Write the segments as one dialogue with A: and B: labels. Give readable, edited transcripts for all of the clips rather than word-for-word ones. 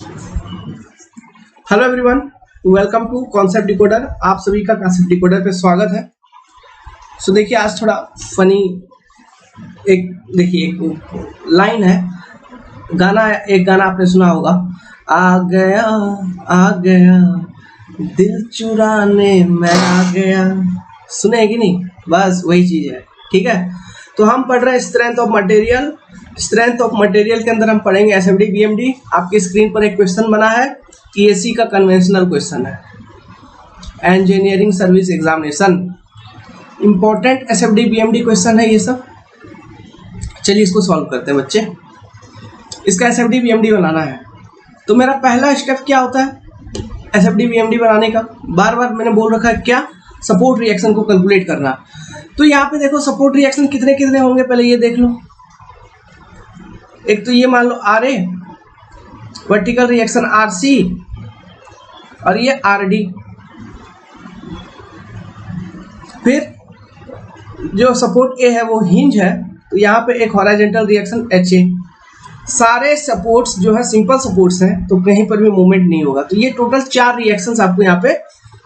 A: Hello everyone, welcome to concept decoder. आप सभी का कॉन्सेप्ट डिकोडर पे स्वागत है। देखिए आज थोड़ा फनी एक लाइन है, एक गाना आपने सुना होगा, आ गया दिल चुराने मैं आ गया। सुने है कि नहीं? बस वही चीज है। ठीक है, तो हम पढ़ रहे हैं strength of material. Strength of material के अंदर हम पढ़ेंगे एसएफडी बीएमडी। आपकी स्क्रीन पर एक क्वेश्चन बना है, ईएसी का कन्वेंशनल क्वेश्चन है, engineering service examination. Important SFD BMD question है ये सब। चलिए इसको सॉल्व करते हैं बच्चे। इसका एसएफडी बीएमडी बनाना है, तो मेरा पहला स्टेप क्या होता है एसएफडी बीएमडी बनाने का? बार बार मैंने बोल रखा है क्या, सपोर्ट रिएक्शन को कैलकुलेट करना। तो यहाँ पे देखो सपोर्ट रिएक्शन कितने कितने होंगे, पहले ये देख लो। एक तो ये मान लो R A, vertical reaction R C, और ये आर डी। फिर जो सपोर्ट ए है वो हिंज है, तो यहाँ पे एक हॉरिजॉन्टल रिएक्शन एच ए। सारे सपोर्ट्स जो है सिंपल सपोर्ट्स हैं, तो कहीं पर भी मूवमेंट नहीं होगा। तो ये टोटल 4 रिएक्शंस आपको यहाँ पे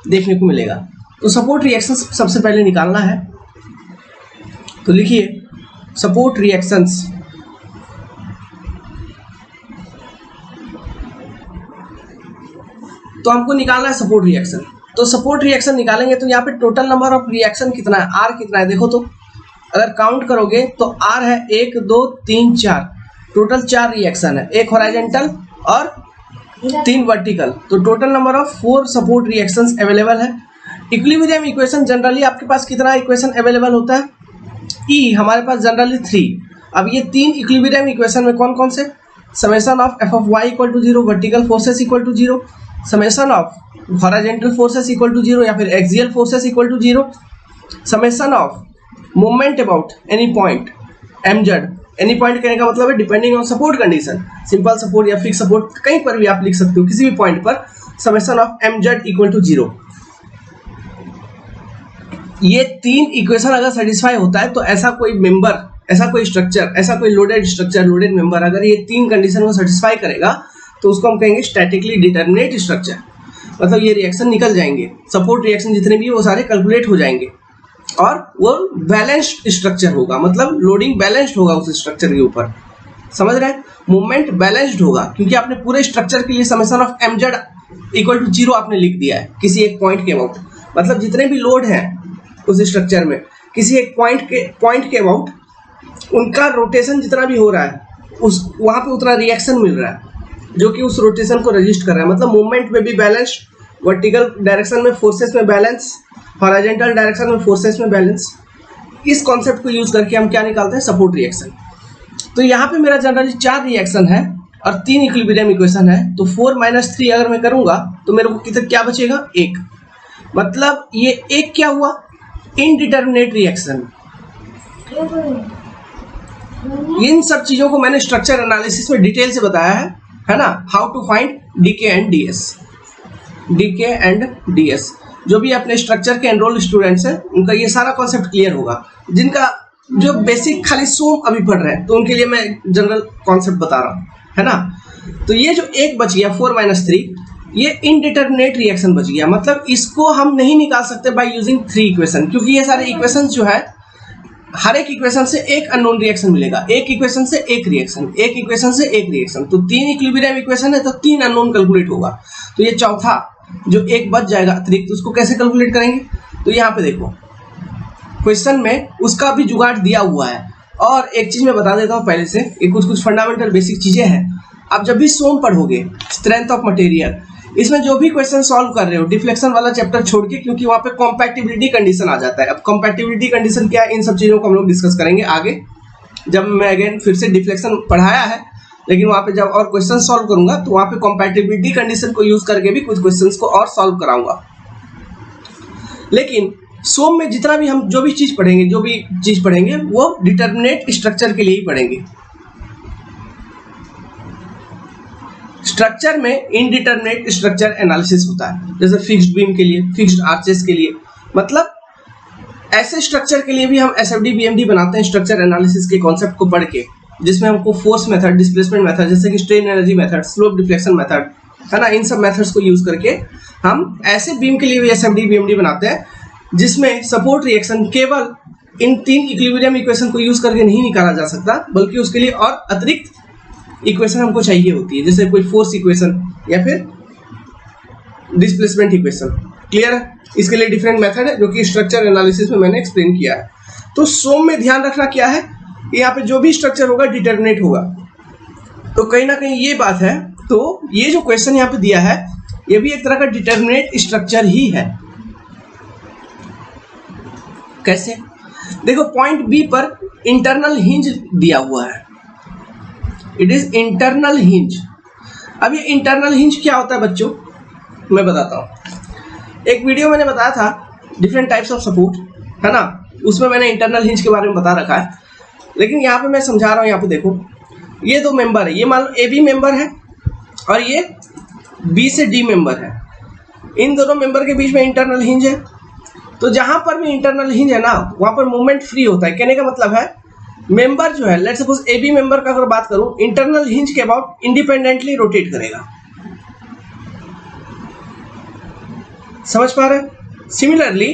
A: देखने को मिलेगा। तो सपोर्ट रिएक्शन सबसे पहले निकालना है, तो लिखिए सपोर्ट रिएक्शंस। तो हमको निकालना है सपोर्ट रिएक्शन। तो सपोर्ट रिएक्शन निकालेंगे तो यहाँ पे टोटल नंबर ऑफ रिएक्शन कितना है, आर कितना है देखो। तो अगर काउंट करोगे तो आर है 1 2 3 4, टोटल 4 रिएक्शन है, एक हॉरिजॉन्टल और 3 वर्टिकल। तो total number of 4 support reactions available है। इक्विलिब्रियम इक्वेशन जनरली आपके पास कितना इक्वेशन अवेलेबल होता है? ई हमारे पास जनरली 3। अब ये 3 इक्विलिब्रियम इक्वेशन में कौन कौन से? Summation of F of Y equal to 0, vertical forces equal to 0, summation of horizontal forces equal to 0 या फिर axial forces equal to 0, summation of moment about any point mz। Any point कहने का मतलब है depending on support condition, simple support या fix support कहीं पर भी आप लिख सकते हो, किसी भी पॉइंट पर summation of mz equal to 0। ये 3 इक्वेशन अगर सेटिस्फाई होता है तो ऐसा कोई मेंबर, ऐसा कोई स्ट्रक्चर, ऐसा कोई लोडेड स्ट्रक्चर, लोडेड मेंबर अगर ये 3 कंडीशन को सेटिस्फाई करेगा तो उसको हम कहेंगे स्टैटिकली डिटर्मिनेट स्ट्रक्चर। मतलब ये रिएक्शन निकल जाएंगे, सपोर्ट रिएक्शन जितने भी वो सारे कैलकुलेट हो जाएंगे, और वो बैलेंस्ड स्ट्रक्चर होगा, मतलब लोडिंग बैलेंस्ड होगा उस स्ट्रक्चर के ऊपर। समझ रहे हैं? मूवमेंट बैलेंस्ड होगा, क्योंकि आपने पूरे स्ट्रक्चर के लिए summation of mz equal to 0 आपने लिख दिया है किसी एक पॉइंट के अबाउट। मतलब जितने भी लोड हैं उस स्ट्रक्चर में किसी एक पॉइंट के अबाउट, उनका रोटेशन जितना भी हो रहा है उस वहां पे उतना रिएक्शन मिल रहा है जो कि उस रोटेशन को रजिस्ट कर रहा है। मतलब मूवमेंट में भी बैलेंस, वर्टिकल डायरेक्शन में फोर्सेस में बैलेंस, हॉरिजॉन्टल डायरेक्शन में फोर्सेस में बैलेंस। इस कॉन्सेप्ट को यूज करके हम क्या निकालते हैं? Support reaction. तो यहाँ पे मेरा जनरली 4 रिएक्शन है और 3 इक्विलिब्रियम इक्वेशन है। तो 4 - 3 अगर मैं करूंगा तो मेरे को कितना क्या बचेगा? 1। मतलब ये एक क्या हुआ? Indeterminate reaction. इन सब चीजों को मैंने स्ट्रक्चर एनालिसिस में डिटेल से बताया है ना? How to find DK and DS. DK and DS जो भी अपने स्ट्रक्चर के एनरोल्ड स्टूडेंट्स हैं उनका ये सारा कॉन्सेप्ट क्लियर होगा। जिनका जो बेसिक खाली सोम अभी पढ़ रहे हैं तो उनके लिए मैं जनरल कॉन्सेप्ट बता रहा हूँ, है ना? तो ये जो एक बच गया 4 - 3, ये इनडिटर्मिनेट रिएक्शन बच गया। मतलब इसको हम नहीं निकाल सकते बाय यूजिंग 3 इक्वेशन, क्योंकि ये सारे इक्वेशन जो है हर एक इक्वेशन से एक अननोन रिएक्शन मिलेगा, एक इक्वेशन से एक रिएक्शन, एक इक्वेशन से एक रिएक्शन। तो 3 इक्विलिब्रियम इक्वेशन है तो 3 अननोन कैलकुलेट होगा। तो ये चौथा जो एक बच जाएगा अतिरिक्त, तो उसको कैसे कैलकुलेट करेंगे? तो यहाँ पे देखो क्वेश्चन में उसका भी जुगाड़ दिया हुआ है। और एक चीज मैं बता देता हूँ पहले से, ये कुछ फंडामेंटल बेसिक चीजें हैं। आप जब भी सोम पढ़ोगे स्ट्रेंथ ऑफ मटेरियल, इसमें जो भी क्वेश्चन सॉल्व कर रहे हो डिफ्लेक्शन वाला चैप्टर छोड़ के, क्योंकि वहां पे कॉम्पैटिबिलिटी कंडीशन आ जाता है। अब कॉम्पैटिबिलिटी कंडीशन क्या है, इन सब चीजों को हम लोग डिस्कस करेंगे आगे, जब मैं अगेन फिर से डिफ्लेक्शन पढ़ाया है, लेकिन वहां पे जब और क्वेश्चन सॉल्व करूंगा तो वहां पे कॉम्पैटिबिलिटी कंडीशन को यूज करके भी कुछ क्वेश्चंस को और सॉल्व कराऊंगा। लेकिन सोम में जितना भी हम जो भी चीज पढ़ेंगे वो डिटर्मिनेट स्ट्रक्चर के लिए ही पढ़ेंगे। स्ट्रक्चर में इनडिटर्मिनेट स्ट्रक्चर एनालिसिस होता है, जैसे फिक्स्ड बीम के लिए, फिक्स्ड आर्चेस के लिए। मतलब ऐसे स्ट्रक्चर के लिए भी हम एसएफडी बीएमडी बनाते हैं स्ट्रक्चर एनालिसिस के कॉन्सेप्ट को पढ़ के, जिसमें हमको फोर्स मेथड, डिस्प्लेसमेंट मेथड, जैसे कि strain energy method, slope deflection method, है ना, इन सब मेथड्स को यूज करके हम ऐसे बीम के लिए भी एसएमडी बीएमडी बनाते हैं जिसमें सपोर्ट रिएक्शन केवल इन 3 इक्विलिब्रियम इक्वेशन को यूज करके नहीं निकाला जा सकता, बल्कि उसके लिए और अतिरिक्त इक्वेशन हमको चाहिए होती है, जैसे कोई फोर्स इक्वेशन या फिर डिस्प्लेसमेंट इक्वेशन। क्लियर है? इसके लिए डिफरेंट मेथड है जो कि स्ट्रक्चर एनालिसिस में मैंने एक्सप्लेन किया है। तो सोम में ध्यान रखना क्या है, यहाँ पे जो भी स्ट्रक्चर होगा डिटर्मिनेट होगा। तो कहीं ना कहीं ये बात है, तो ये जो क्वेश्चन यहाँ पे दिया है ये भी एक तरह का डिटर्मिनेट स्ट्रक्चर ही है। कैसे? देखो, पॉइंट बी पर इंटरनल हिंज दिया हुआ है, इट इज इंटरनल हिंज। अब ये इंटरनल हिंज क्या होता है बच्चों, मैं बताता हूं। एक वीडियो मैंने बताया था डिफरेंट टाइप्स ऑफ सपोर्ट, है ना, उसमें मैंने इंटरनल हिंज के बारे में बता रखा है, लेकिन यहाँ पे मैं समझा रहा हूँ। यहाँ पे देखो, ये 2 मेंबर है, ये मान लो ए बी मेंबर है और ये बी से डी मेंबर है। इन दोनों मेंबर के बीच में इंटरनल हिंज है। तो जहां पर भी इंटरनल हिंज है ना, वहां पर मूवमेंट फ्री होता है। कहने का मतलब है मेंबर जो है, let suppose A B member का अगर बात करूं, इंटरनल हिंज के अबाउट इंडिपेंडेंटली रोटेट करेगा। समझ पा रहे? सिमिलरली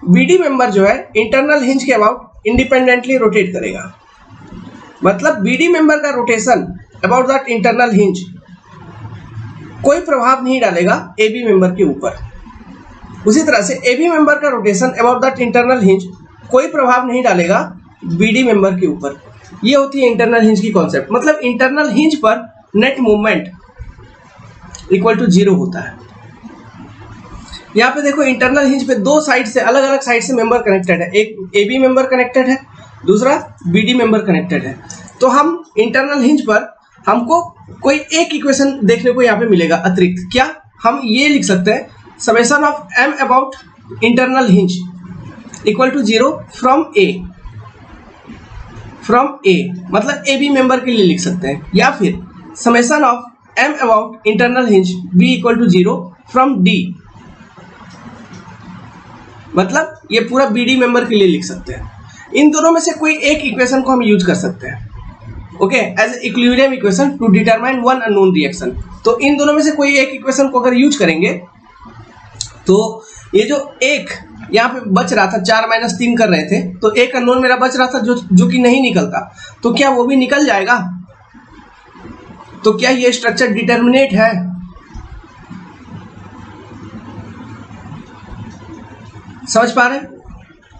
A: बीडी मेंबर जो है इंटरनल हिंज के अबाउट इंडिपेंडेंटली रोटेट करेगा। मतलब बीडी मेंबर का rotation about that internal hinge कोई प्रभाव नहीं डालेगा ए बी मेंबर के ऊपर। उसी तरह से ए बी मेंबर का rotation about that internal hinge कोई प्रभाव नहीं डालेगा बीडी मेंबर के ऊपर। ये होती है इंटरनल हिंज की कॉन्सेप्ट। मतलब इंटरनल हिंज पर नेट मूवमेंट इक्वल टू 0 होता है। यहाँ पे देखो, इंटरनल हिंज पे 2 साइड से, अलग अलग साइड से मेंबर कनेक्टेड है। एक ए बी मेंबर कनेक्टेड है, दूसरा बीडी मेंबर कनेक्टेड है। तो हम इंटरनल हिंज पर हमको कोई एक इक्वेशन देखने को यहाँ पे मिलेगा अतिरिक्त। क्या? हम ये लिख सकते हैं, summation of M about internal hinge equal to 0 from A, मतलब ए बी मेंबर के लिए लिख सकते हैं। या फिर summation of M about internal hinge B equal to 0 from D, मतलब ये पूरा बीडी मेंबर के लिए लिख सकते हैं। इन दोनों में से कोई एक इक्वेशन को हम यूज कर सकते हैं, okay, as equilibrium equation to determine one unknown reaction. तो इन दोनों में से कोई एक इक्वेशन को अगर यूज करेंगे तो ये जो एक यहाँ पे बच रहा था, 4 - 3 कर रहे थे, तो एक अननोन मेरा बच रहा था जो कि नहीं निकलता, तो क्या वो भी निकल जाएगा? तो क्या ये स्ट्रक्चर डिटर्मिनेट है? समझ पा रहे हैं?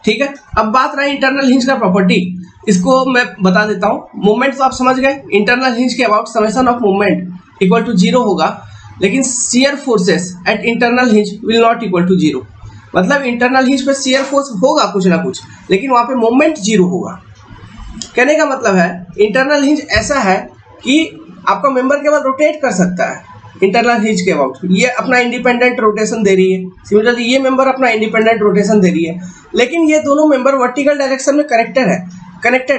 A: ठीक है। अब बात रहा इंटरनल हिंज का प्रॉपर्टी, इसको मैं बता देता हूं। मूवमेंट तो आप समझ गए, इंटरनल हिंज के about summation of movement equal to 0 होगा, लेकिन shear forces at internal hinge will not equal to 0। मतलब इंटरनल हिंज पे शियर फोर्स होगा कुछ ना कुछ, लेकिन वहां पे मूवमेंट 0 होगा। कहने का मतलब है इंटरनल हिंज ऐसा है कि आपका मेंबर केवल रोटेट कर सकता है इंटरनल हिंज के अबाउट, ये अपना इंडिपेंडेंट रोटेशन दे रही है। सिमिलरली ये मेंबर अपना इंडिपेंडेंट रोटेशन दे रही है, लेकिन ये दोनों मेंबर वर्टिकल डायरेक्शन में कनेक्टेड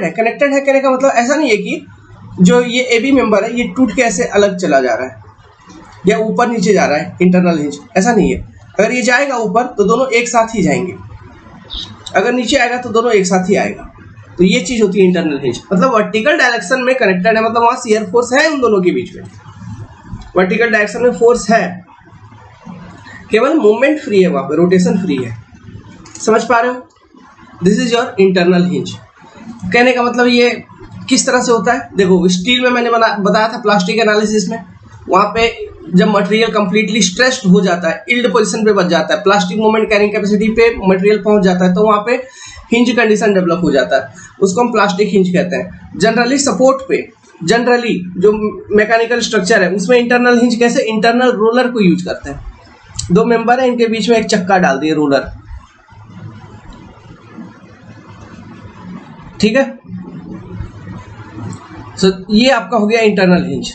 A: है। कहने का मतलब ऐसा नहीं है कि जो ये ए बी मेंबर है ये टूट के ऐसे अलग चला जा रहा है या ऊपर नीचे जा रहा है इंटरनल हिंज, ऐसा नहीं है। अगर ये जाएगा ऊपर तो दोनों एक साथ ही जाएंगे, अगर नीचे आएगा तो दोनों एक साथ ही आएगा। तो ये चीज होती है इंटरनल हिंज, मतलब वर्टिकल डायरेक्शन में कनेक्टेड है, मतलब वहां शियर फोर्स है उन दोनों के बीच में, वर्टिकल डायरेक्शन में फोर्स है, केवल मूवमेंट फ्री है, वहां पे रोटेशन फ्री है। समझ पा रहे हो? This is your internal hinge. कहने का मतलब ये किस तरह से होता है, देखो स्टील में मैंने बताया था प्लास्टिक एनालिसिस में, वहां पे जब मटेरियल कंप्लीटली स्ट्रेस्ड हो जाता है, इल्ड पोजीशन पे बच जाता है, प्लास्टिक मोमेंट कैरिंग कैपेसिटी पे मटेरियल पहुंच जाता है, तो वहां पे हिंज कंडीशन डेवलप हो जाता है, उसको हम प्लास्टिक हिंज कहते हैं। जनरली सपोर्ट पे, जनरली जो मैकेनिकल स्ट्रक्चर है उसमें इंटरनल हिंज कैसे, इंटरनल रोलर को यूज करते हैं। 2 मेंबर है, इनके बीच में एक चक्का डाल दिए, रोलर, ठीक है। सो ये आपका हो गया इंटरनल हिंज।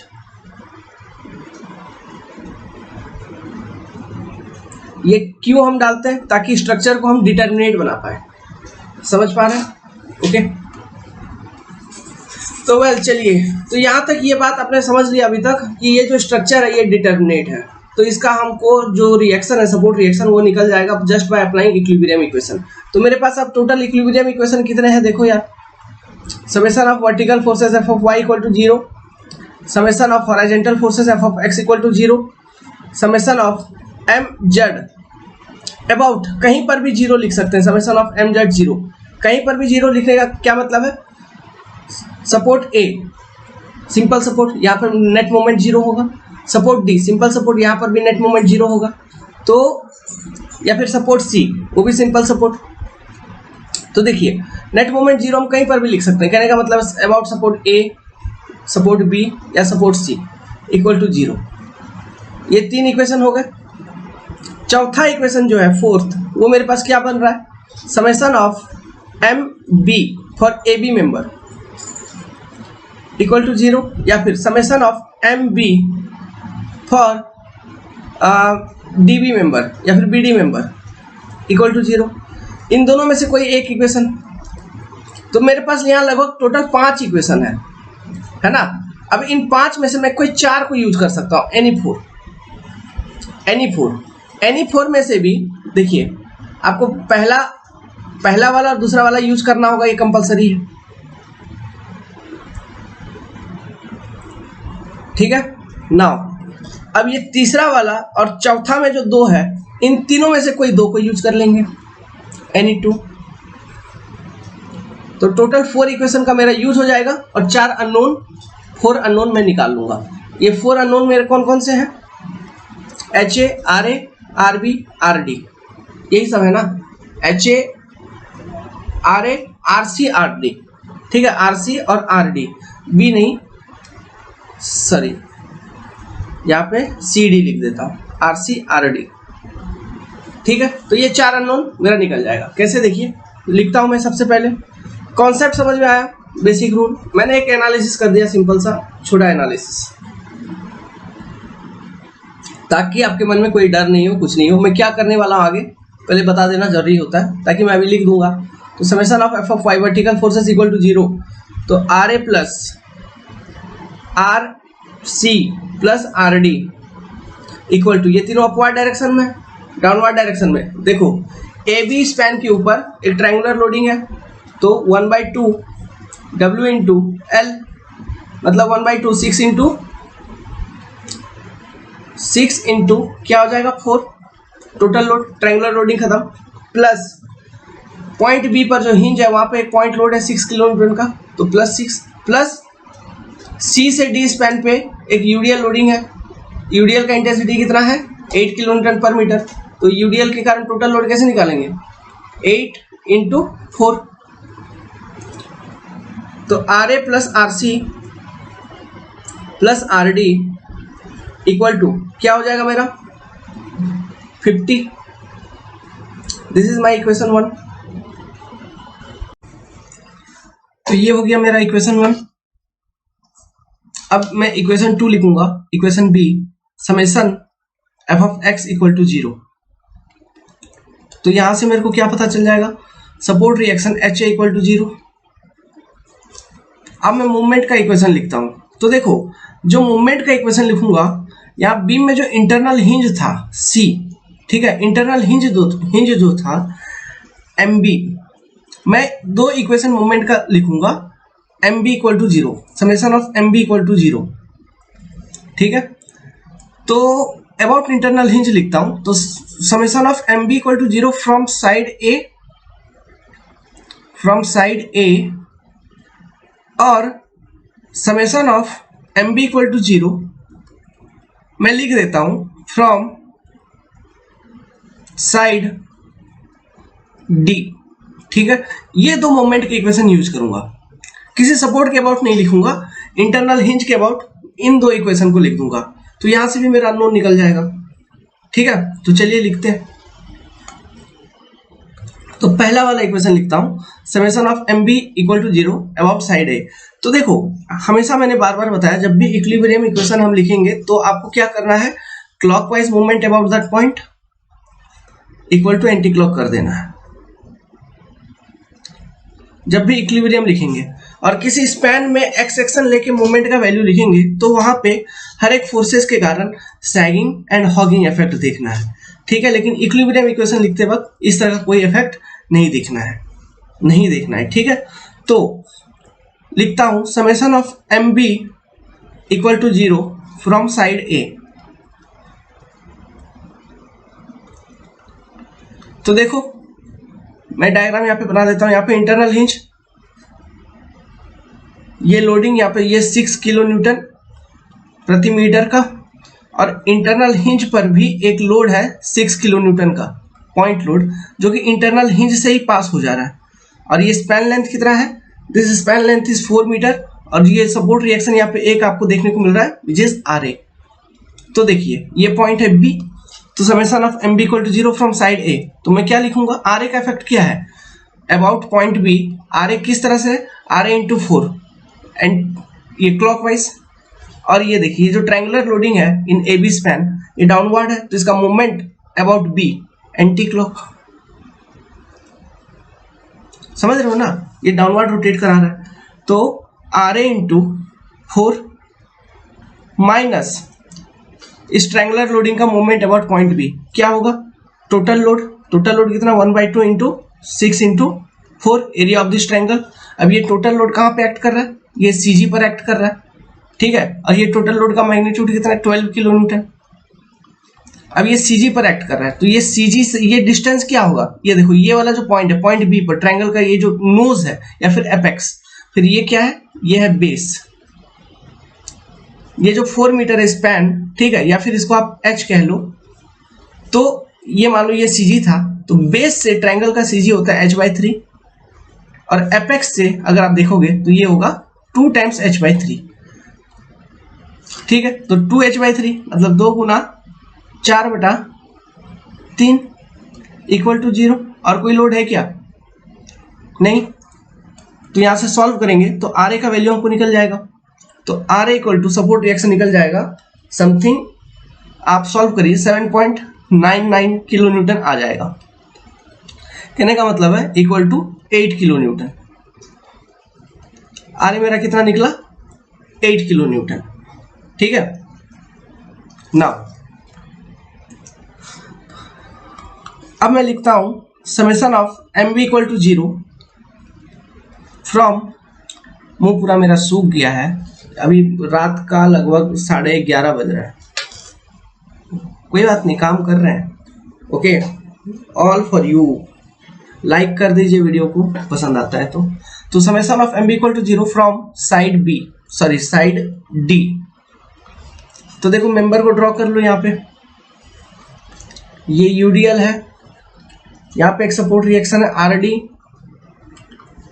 A: ये क्यों हम डालते हैं, ताकि स्ट्रक्चर को हम डिटर्मिनेट बना पाए। समझ पा रहे हैं? ओके, तो वेल चलिए, तो यहां तक ये बात आपने समझ लिया अभी तक कि ये जो स्ट्रक्चर है ये डिटर्मिनेट है, तो इसका हमको जो रिएक्शन है, सपोर्ट रिएक्शन, वो निकल जाएगा just by applying equilibrium equation. तो मेरे पास अब टोटल इक्विलिब्रियम इक्वेशन कितने हैं देखो यार, summation of vertical forces f of y equal to 0, summation of horizontal forces f of x equal to 0, summation of mz about कहीं पर भी 0 लिख सकते हैं, summation of mz 0, कहीं पर भी 0 लिखने का क्या मतलब है, सपोर्ट A सिंपल सपोर्ट, यहाँ पर नेट मोमेंट 0 होगा, सपोर्ट D सिंपल सपोर्ट, यहाँ पर भी नेट मोमेंट 0 होगा, तो या फिर सपोर्ट C वो भी सिंपल सपोर्ट। तो देखिए नेट मोमेंट 0 हम कहीं पर भी लिख सकते हैं, कहने का मतलब about support A, support B या सपोर्ट C इक्वल टू 0। ये 3 इक्वेशन हो गए। चौथा इक्वेशन जो है फोर्थ, वो मेरे पास क्या बन रहा है, summation of MB for AB member equal to 0, या फिर summation of MB for DB member या फिर BD मेंबर इक्वल टू 0। इन दोनों में से कोई एक इक्वेशन, तो मेरे पास यहाँ लगभग टोटल 5 इक्वेशन है ना। अब इन 5 में से मैं कोई 4 को यूज कर सकता हूँ, एनी फोर में से भी देखिए आपको पहला वाला और दूसरा वाला यूज करना होगा, ये कंपलसरी है, ठीक है। नाउ अब ये तीसरा वाला और चौथा में जो 2 है, इन तीनों में से कोई 2 को यूज कर लेंगे, एनी 2, तो टोटल 4 इक्वेशन का मेरा यूज हो जाएगा और 4 अननोन 4 अननोन मैं निकाल लूंगा। ये 4 अननोन मेरे कौन कौन से हैं, HA, RA, RB, RD, यही सब है ना, HA, RA, RC, RD, ठीक है, RC और RD, B नहीं, सॉरी यहाँ पे CD लिख देता हूँ, RC, RD, ठीक है। तो ये 4 अननोन मेरा निकल जाएगा। कैसे, देखिए लिखता हूं मैं। सबसे पहले कॉन्सेप्ट समझ में आया, बेसिक रूल, मैंने एक एनालिसिस कर दिया, सिंपल सा छोटा एनालिसिस, ताकि आपके मन में कोई डर नहीं हो, कुछ नहीं हो। मैं क्या करने वाला हूं आगे पहले बता देना जरूरी होता है, ताकि मैं अभी लिख दूंगा। तो summation of f of y vertical forces equal to 0, तो RA plus RC plus RD equal to, ये तीनों अपवर्ड डायरेक्शन में, डाउनवर्ड डायरेक्शन में। देखो AB स्पैन के ऊपर एक ट्रायंगुलर लोडिंग है, तो 1/2 W इंटू L, मतलब 1/2 6 इंटू क्या हो जाएगा 4, टोटल लोड, ट्रायंगुलर लोडिंग खत्म, प्लस पॉइंट B पर जो हिंज है वहां पे एक पॉइंट लोड है 6 किलोन्यूटन का, तो प्लस 6, प्लस C से D स्पैन पे एक यूडीएल लोडिंग है, यूडीएल का इंटेंसिटी कितना है 8 किलोन्यूटन पर मीटर, तो यूडीएल के कारण टोटल लोड कैसे निकालेंगे, 8 इंटू 4, तो RA plus RC plus RD equal to क्या हो जाएगा मेरा 50। This is my equation 1। तो ये हो गया मेरा इक्वेशन 1। अब मैं इक्वेशन 2 लिखूंगा, equation B, summation f of x equal to 0। तो यहां से मेरे को क्या पता चल जाएगा, support reaction HA equal to 0। अब मैं मूवमेंट का इक्वेशन लिखता हूं। तो देखो जो मूवमेंट का इक्वेशन लिखूंगा, यहाँ बीम में जो इंटरनल हिंज था C, ठीक है, इंटरनल हिंज जो था MB, मैं 2 इक्वेशन मूवमेंट का लिखूंगा, MB equal to 0, summation of MB equal to 0, ठीक है। तो अबाउट इंटरनल हिंज लिखता हूं, तो summation of MB equal to 0 from side A और summation of MB equal to 0 मैं लिख देता हूं फ्रॉम साइड D, ठीक है। ये 2 मोमेंट के इक्वेशन यूज करूंगा, किसी सपोर्ट के अबाउट नहीं लिखूंगा, इंटरनल हिंज के अबाउट इन 2 इक्वेशन को लिख दूंगा। तो यहां से भी मेरा अननोन निकल जाएगा, ठीक है। तो चलिए लिखते हैं। तो पहला वाला इक्वेशन लिखता हूं, summation of MB equal to 0 about side A। तो देखो हमेशा मैंने बार बार बताया, जब भी इक्विलिब्रियम इक्वेशन हम लिखेंगे तो आपको क्या करना है, clockwise movement about that point equal to anti clock कर देना है जब भी इक्विलिब्रियम लिखेंगे। और किसी स्पैन में एक्स एक्शन लेके मूवमेंट का वैल्यू लिखेंगे तो वहां पे हर एक फोर्सेस के कारण सैगिंग एंड हॉगिंग इफेक्ट देखना है, ठीक है। लेकिन इक्विलिब्रियम इक्वेशन लिखते वक्त इस तरह का कोई इफेक्ट नहीं देखना है, ठीक है। तो लिखता हूं summation of M B equal to 0 from side A. तो देखो मैं डायग्राम यहां पे बना देता हूं। यहां पे इंटरनल हिंज, ये लोडिंग यहाँ पे ये 6 किलो न्यूटन प्रति मीटर का, और इंटरनल हिंज पर भी एक लोड है 6 किलो न्यूटन का पॉइंट लोड, जो कि इंटरनल हिंज से ही पास हो जा रहा है। और ये स्पैन लेंथ कितना है, this span length is 4 metre, और ये सपोर्ट रिएक्शन यहाँ पे एक आपको देखने को मिल रहा है विच इज आर ए। तो देखिए ये पॉइंट है बी, तो summation of M B equal to 0 from side A. तो मैं क्या लिखूंगा, आर ए का इफेक्ट क्या है about point B. R A किस तरह से, आर ए इंटू 4 एंड ये क्लॉकवाइज, और ये देखिए जो ट्रायंगुलर लोडिंग है इन ए बी स्पैन ये डाउनवर्ड है, तो इसका movement about B anti clock. समझ रहे हो ना, ये डाउनवर्ड रोटेट करा रहा है। तो आर ए इंटू 4 माइनस इस ट्रायंगुलर लोडिंग का मूवमेंट अबाउट पॉइंट बी क्या होगा, टोटल लोड कितना 1/2 into 6 into 4 area of this triangle. अब ये टोटल लोड कहाँ पे एक्ट कर रहा है, ये सीजी पर एक्ट कर रहा है, ठीक है। और ये टोटल लोड का मैग्नीट्यूड कितना है 12 किलो न्यूटन। अब ये सीजी पर एक्ट कर रहा है, तो ये सीजी से ये डिस्टेंस क्या होगा, ये देखो ये वाला जो पॉइंट है पॉइंट बी पर ट्रायंगल का ये जो नोज है या फिर एपेक्स, फिर ये क्या है, ये है बेस। ये जो 4 मीटर है स्पैन, ठीक है, या फिर इसको आप एच कह लो। तो ये मान लो ये सीजी था, तो बेस से ट्रायंगल का सीजी होता है h/3, और एपेक्स से अगर आप देखोगे तो ये होगा 2 टाइम्स h/3, ठीक है। तो 2h/3 मतलब 2 गुना 4/3 इक्वल टू 0। और कोई लोड है क्या, नहीं। तो यहां से सॉल्व करेंगे तो आर ए का वैल्यू हमको निकल जाएगा। तो R A equal to support reaction निकल जाएगा समथिंग, आप सॉल्व करिए 7.99 किलो न्यूटन आ जाएगा। कहने का मतलब है equal to 8 kilo newton. R A मेरा कितना निकला, 8 किलो न्यूटन, ठीक है। नाउ अब मैं लिखता हूं summation of M B equal to 0 from, मुंह पूरा मेरा सूख गया है, अभी रात का लगभग 11:30 बज रहा है, कोई बात नहीं, काम कर रहे हैं, okay. All for you, like कर दीजिए वीडियो को पसंद आता है तो summation of M B equal to 0 from side B, sorry side D. तो देखो मेंबर को ड्रॉ कर लो, यहाँ पे ये यूडीएल है, यहाँ पे एक सपोर्ट रिएक्शन है आरडी,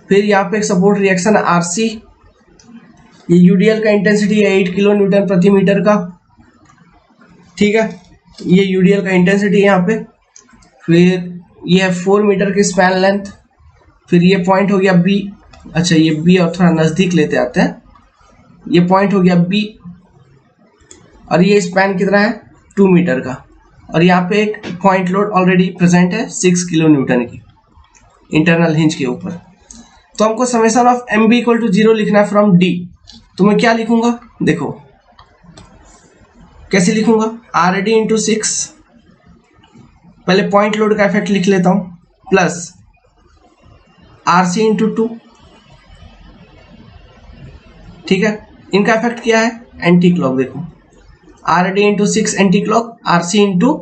A: फिर यहाँ पे एक सपोर्ट रिएक्शन है आरसी। ये यूडीएल का इंटेंसिटी है 8 किलो न्यूटन प्रति मीटर का, ठीक है। ये यूडीएल का इंटेंसिटी है यहाँ पे। फिर ये है 4 मीटर की स्पैन लेंथ। फिर ये पॉइंट हो गया बी, अच्छा ये बी और थोड़ा नजदीक लेते आते हैं, ये पॉइंट हो गया बी, और ये स्पैन कितना है 2 मीटर का, और यहाँ पे एक पॉइंट लोड ऑलरेडी प्रेजेंट है 6 किलो न्यूटन की इंटरनल हिंज के ऊपर। तो हमको summation of M B equal to 0 लिखना है फ्रॉम डी। तो मैं क्या लिखूंगा, देखो कैसे लिखूंगा, आर डी इंटू 6, पहले पॉइंट लोड का इफेक्ट लिख लेता हूं, प्लस आर सी इंटू 2, ठीक है। इनका इफेक्ट क्या है, एंटी क्लॉक। देखो R D into 6 anti clock, R C into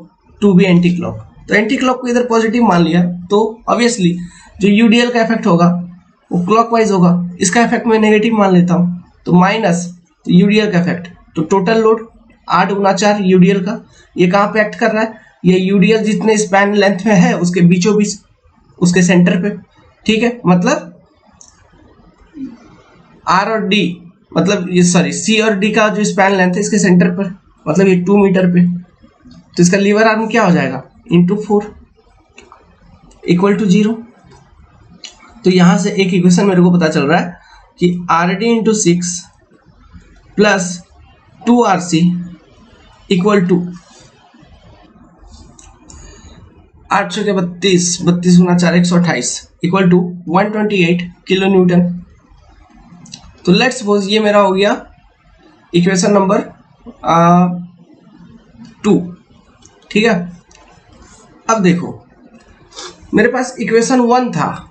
A: 2 भी एंटी क्लॉक। तो एंटी क्लॉक को इधर पॉजिटिव मान लिया, तो ऑब्वियसली जो यूडीएल का इफेक्ट होगा वो क्लॉकवाइज होगा, इसका इफेक्ट मैं नेगेटिव मान लेता हूं, तो माइनस यूडीएल का इफेक्ट। तो टोटल लोड 8 गुना 4 यूडीएल का, ये कहाँ पे एक्ट कर रहा है, ये यूडीएल जितने स्पैन लेंथ में है उसके बीचों बीच, उसके सेंटर पे, ठीक है। मतलब आर और डी, मतलब ये सॉरी सी और डी का जो स्पैन लेंथ है इसके सेंटर पर, मतलब ये 2 मीटर पे, तो इसका लीवर आर्म क्या हो जाएगा इंटू 4 इक्वल टू 0। तो यहां से एक इक्वेशन मेरे को पता चल रहा है कि R D into 6 plus 2 R C equal to 800 के 32 गुना 4 128 इक्वल टू 128 किलो न्यूटन। तो लेट्स सपोज ये मेरा हो गया इक्वेशन नंबर 2, ठीक है। अब देखो मेरे पास इक्वेशन 1 था,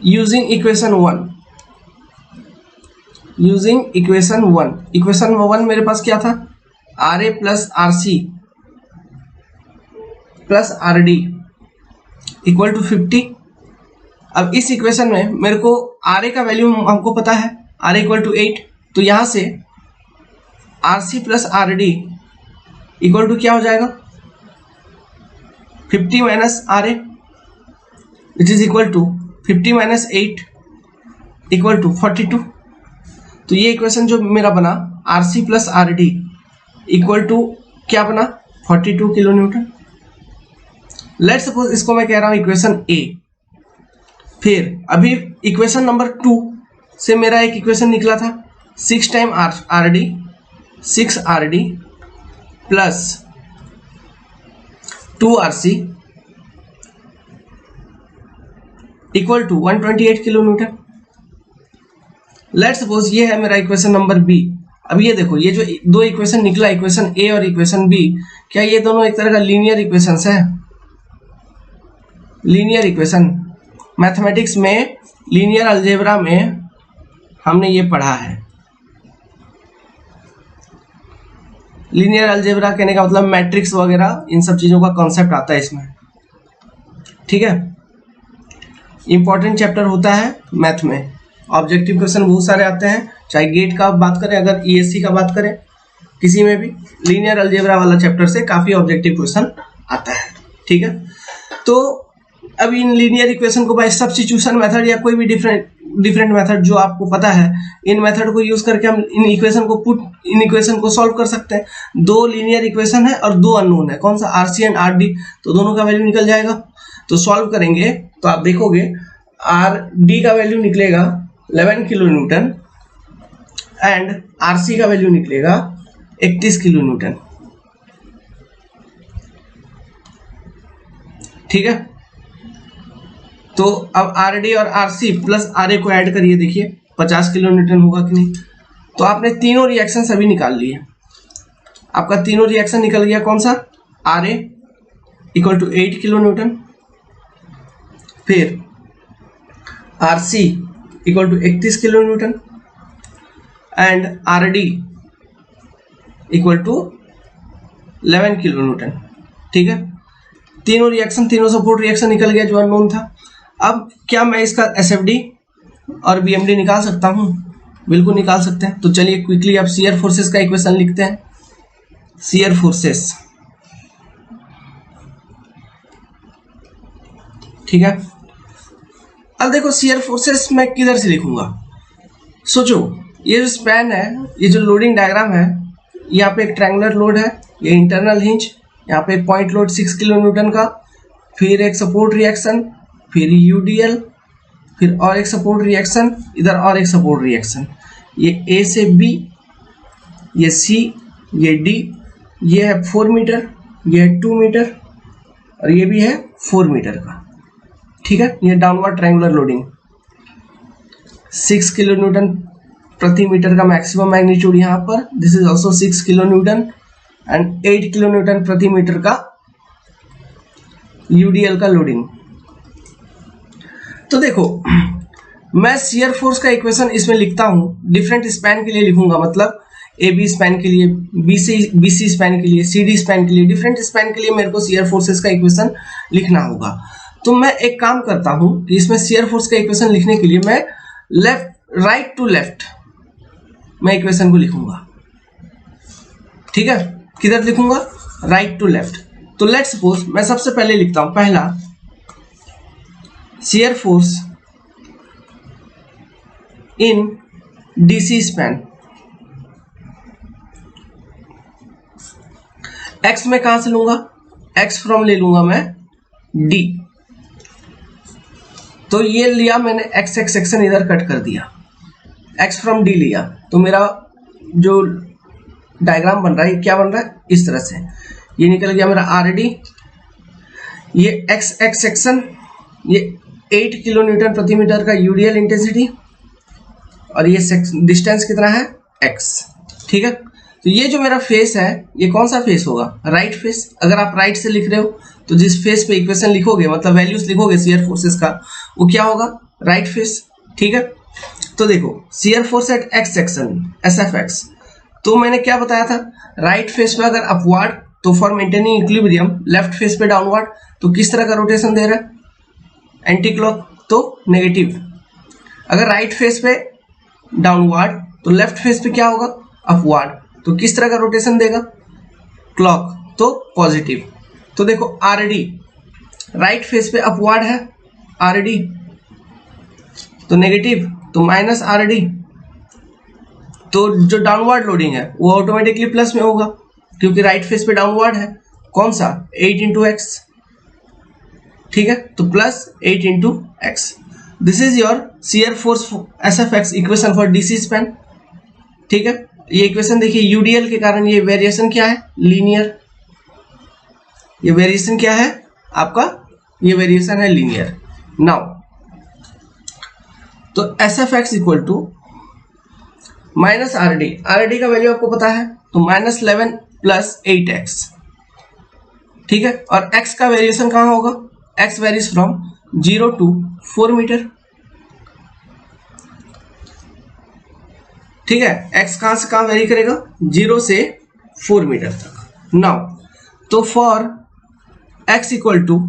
A: using equation 1 using equation 1। Equation 1 मेरे पास क्या था, R A plus R C plus R D equal to 50। अब इस इक्वेशन में मेरे को आर ए का वैल्यू हमको पता है, आर ए इक्वल टू 8, तो यहां से R C plus R D equal to क्या हो जाएगा, 50 minus R A which is equal to 50 minus 8 equal to 42। तो ये इक्वेशन जो मेरा बना R C plus R D equal to क्या बना, 42 किलो न्यूटन। लेट्स सपोज इसको मैं कह रहा हूं इक्वेशन ए। फिर अभी इक्वेशन नंबर 2 से मेरा एक इक्वेशन निकला था, 6 time R D 6 R D plus 2 R C equal to 128 kilo newton. Let's suppose ये है मेरा इक्वेशन नंबर बी। अब ये देखो, ये जो दो इक्वेशन निकला, इक्वेशन ए और इक्वेशन बी, क्या ये दोनों एक तरह का लीनियर इक्वेशंस है? लीनियर इक्वेशन मैथमेटिक्स में, लीनियर अलजेब्रा में हमने ये पढ़ा है। लीनियर अलजेब्रा कहने का मतलब मैट्रिक्स वगैरह इन सब चीजों का कॉन्सेप्ट आता है इसमें, ठीक है। इंपॉर्टेंट चैप्टर होता है मैथ में। ऑब्जेक्टिव क्वेश्चन बहुत सारे आते हैं, चाहे गेट का बात करें, अगर ईएससी का बात करें, किसी में भी लीनियर अलजेब्रा वाला चैप्टर से काफी ऑब्जेक्टिव क्वेश्चन आता है, ठीक है। तो अब इन लीनियर इक्वेशन को बाय सब्स्टिट्यूशन मेथड या कोई भी डिफरेंट मेथड जो आपको पता है, इन मेथड को यूज करके हम इन इक्वेशन को सॉल्व कर सकते हैं। दो लीनियर इक्वेशन है और दो अननोन है, कौन सा, आरसी एंड आर डी, तो दोनों का वैल्यू निकल जाएगा। तो सॉल्व करेंगे तो आप देखोगे आर डी का वैल्यू निकलेगा 11 kilo newton and R C का वैल्यू निकलेगा 31 किलो न्यूटन, ठीक है। तो अब आर डी और are C plus R A को ऐड करिए, देखिए 50 किलो न्यूटन होगा कि नहीं। तो आपने तीनों रिएक्शन सभी निकाल लिए, आपका तीनों रिएक्शन निकल गया। कौन सा, R A equal to 8 kilo newton, फिर R C equal to 31 kilo newton and R D equal to 11 kilo newton, ठीक है। तीनों रिएक्शन, तीनों सपोर्ट रिएक्शन निकल गया जो अननोन था। अब क्या मैं इसका एसएफडी और बीएमडी निकाल सकता हूं? बिल्कुल निकाल सकते हैं। तो चलिए क्विकली अब शियर फोर्सेस का इक्वेशन लिखते हैं। शियर फोर्सेस, ठीक है। अब देखो शियर फोर्सेस मैं किधर से लिखूंगा, सोचो। ये जो स्पैन है, ये जो लोडिंग डायग्राम है, यहाँ पे एक ट्रायंगुलर लोड है, ये इंटरनल हिंज, यहाँ पे एक पॉइंट लोड 6 किलो न्यूटन का, फिर एक सपोर्ट रिएक्शन, फिर यूडीएल, फिर और एक सपोर्ट रिएक्शन, इधर और एक सपोर्ट रिएक्शन। ये ए से बी, ये सी, ये डी, ये है 4 मीटर, ये है 2 मीटर और ये भी है 4 मीटर का, ठीक है। ये downward triangular loading 6 kilo Newton प्रति मीटर का मैक्सिमम मैग्नीट्यूड यहाँ पर, this is also 6 kilo newton and 8 kilo Newton प्रति मीटर का यूडीएल का लोडिंग। तो देखो, मैं शियर फोर्स का इक्वेशन इसमें लिखता हूं, डिफरेंट स्पैन के लिए लिखूंगा, मतलब ए बी स्पैन के लिए, बी सी स्पैन के लिए, सी डी स्पैन के लिए, डिफरेंट स्पैन के लिए मेरे को शियर फोर्सेस का इक्वेशन लिखना होगा। तो मैं एक काम करता हूं कि इसमें शियर फोर्स का इक्वेशन लिखने के लिए मैं राइट टू लेफ्ट मैं इक्वेशन को लिखूंगा, ठीक है। किधर लिखूंगा, राइट टू लेफ्ट। तो लेट्स सपोज मैं सबसे पहले लिखता हूं, पहला shear force in DC span. X में कहां से लूंगा, एक्स फ्रॉम ले लूंगा मैं डी। तो ये लिया मैंने, एक्स एक्स सेक्शन इधर कट कर दिया, एक्स फ्रॉम डी लिया, तो मेरा जो डायग्राम बन रहा है क्या बन रहा है, इस तरह से। ये निकल गया मेरा आर डी, ये एक्स एक्स सेक्शन, ये 8 किलो न्यूटन प्रति मीटर का यूडीएल इंटेंसिटी और ये डिस्टेंस कितना है, एक्स, ठीक है। तो ये जो मेरा फेस है, ये कौन सा फेस होगा, राइट फेस। अगर आप राइट से लिख रहे हो तो जिस फेस पे इक्वेशन लिखोगे, मतलब वैल्यूज लिखोगे शियर फोर्सेस का, वो क्या होगा, राइट फेस, ठीक है। तो देखो shear force at X section SFX, तो मैंने क्या बताया था, राइट फेस पे अगर अपवर्ड तो for maintaining equilibrium, left face पे डाउनवर्ड तो किस तरह का रोटेशन दे रहा है, एंटी क्लॉक तो नेगेटिव। अगर राइट फेस पे डाउनवर्ड तो लेफ्ट फेस पे क्या होगा, अपवर्ड, तो किस तरह का रोटेशन देगा, क्लॉक तो पॉजिटिव। तो देखो RD राइट फेस पे अपवर्ड है, RD तो नेगेटिव, तो माइनस RD, तो जो डाउनवर्ड लोडिंग है वो ऑटोमेटिकली प्लस में होगा क्योंकि राइट फेस पे डाउनवर्ड है, कौन सा 8 इंटू एक्स, ठीक है, तो plus 8 into x. This is your shear force SFX equation for DC span, ठीक है। ये इक्वेशन देखिए UDL के कारण ये वेरिएशन क्या है, लीनियर, ये वेरिएशन क्या है आपका, ये वेरिएशन है लीनियर। नाउ तो SFX equal to minus RD का वैल्यू आपको पता है, तो -11 प्लस 8x, ठीक है। और x का वेरिएशन कहाँ होगा, x varies from 0 to 4 metre, ठीक है। x कहाँ से कहाँ वेरी करेगा, 0 से 4 मीटर तक। नाउ तो for x equal to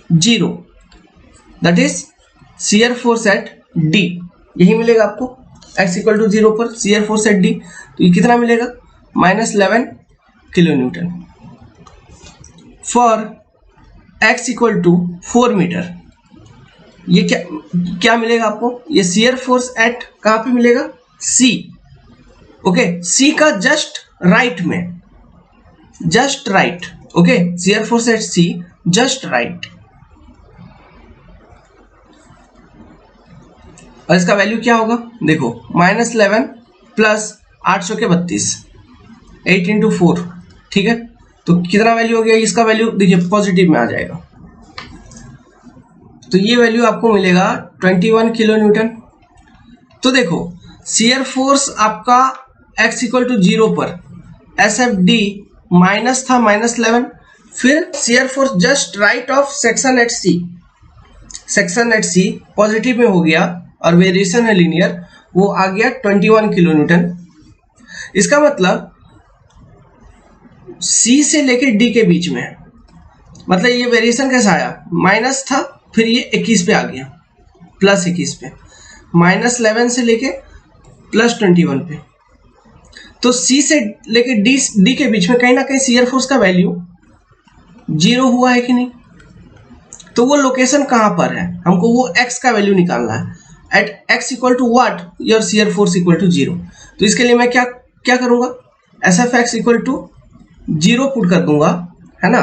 A: 0 that is shear force at D, यही मिलेगा आपको, x इक्वल टू 0 पर शियर फोर्स एट D, तो ये कितना मिलेगा, -11 kilo newton. For x equal to 4 metre, ये क्या मिलेगा आपको, ये शियर फोर्स एट कहाँ पे मिलेगा, C, ओके, C का जस्ट राइट में, just right, okay, shear force eight C just right. और इसका वैल्यू क्या होगा, देखो -11 प्लस 800 के 32, 8 इंटू 4, ठीक है, तो कितना वैल्यू हो गया, इसका वैल्यू देखिए पॉजिटिव में आ जाएगा, तो ये वैल्यू आपको मिलेगा 21 किलो न्यूटन। तो देखो शियर फोर्स आपका x इक्वल टू 0 पर SFD माइनस था -11, फिर shear force just right of section at C, section at C positive में हो गया और वेरिएशन है लीनियर, वो आ गया 21 किलो न्यूटन। इसका मतलब C से लेके D के बीच में, मतलब ये वेरिएशन कैसा आया, माइनस था फिर ये 21 पे आ गया, प्लस 21 पे, -11 से लेके +21 पे, तो C से लेके D के बीच में कहीं ना कहीं शियर फोर्स का वैल्यू 0 हुआ है कि नहीं, तो वो लोकेशन कहाँ पर है, हमको वो x का वैल्यू निकालना है, at x equal to what, your shear force equal to 0। तो इसके लिए मैं क्या करूँगा, SFX इक्वल टू 0 पुट कर दूंगा, है ना।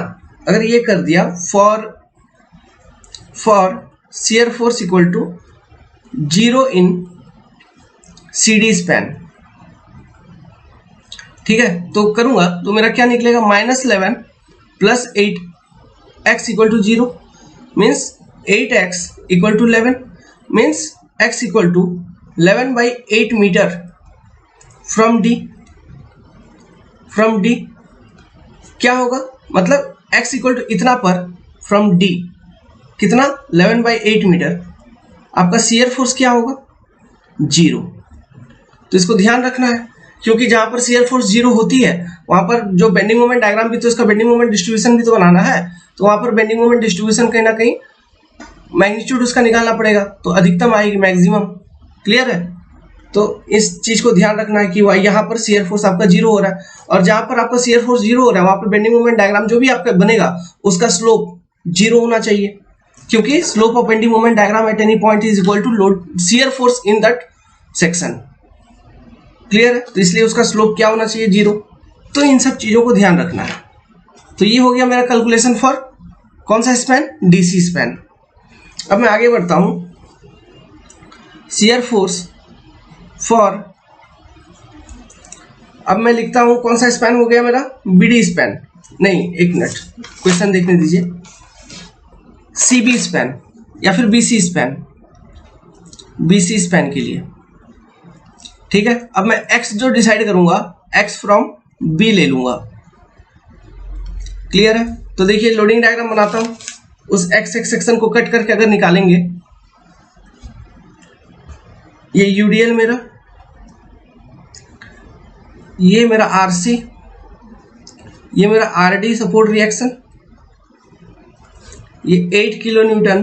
A: अगर ये कर दिया, for shear force equal to 0 in CD span, ठीक है, तो करूंगा तो मेरा क्या निकलेगा, -11 plus 8x equal to 0 means 8x equal to 11 means x equal to 11/8 metre from D क्या होगा, मतलब x इक्वल टू इतना पर फ्रॉम D कितना 11/8 मीटर, आपका शियर फोर्स क्या होगा 0। तो इसको ध्यान रखना है क्योंकि जहां पर शियर फोर्स 0 होती है वहां पर जो बेंडिंग मोमेंट डायग्राम भी, तो इसका बेंडिंग मोमेंट डिस्ट्रीब्यूशन भी तो बनाना है, तो वहां पर बेंडिंग मोमेंट डिस्ट्रीब्यूशन कहीं ना कहीं मैग्नीट्यूड उसका निकालना पड़ेगा, तो अधिकतम आएगी मैक्सिमम, क्लियर है। तो इस चीज को ध्यान रखना है कि यहाँ पर शियर फोर्स आपका 0 हो रहा है, और जहां पर आपका शियर फोर्स 0 हो रहा है वहां पर बेंडिंग मोमेंट डायग्राम जो भी आपका बनेगा उसका स्लोप 0 होना चाहिए, क्योंकि slope of bending moment diagram at any point is equal to load shear force in that section, clear है। तो इसलिए उसका स्लोप क्या होना चाहिए 0। तो इन सब चीजों को ध्यान रखना है। तो ये हो गया मेरा कैलकुलेशन फॉर कौन सा स्पैन, DC स्पैन। अब मैं आगे बढ़ता हूं, शियर फोर्स फॉर, अब मैं लिखता हूं कौन सा स्पैन हो गया मेरा, BD स्पैन, नहीं एक मिनट क्वेश्चन देखने दीजिए, CB स्पैन या फिर BC स्पैन, BC स्पैन के लिए, ठीक है। अब मैं x जो डिसाइड करूंगा x फ्रॉम B ले लूंगा, क्लियर है। तो देखिए लोडिंग डायग्राम बनाता हूं, उस x सेक्शन को कट करके अगर निकालेंगे ये यूडीएल मेरा, ये मेरा आरसी, ये मेरा आरडी सपोर्ट रिएक्शन, ये 8 किलो न्यूटन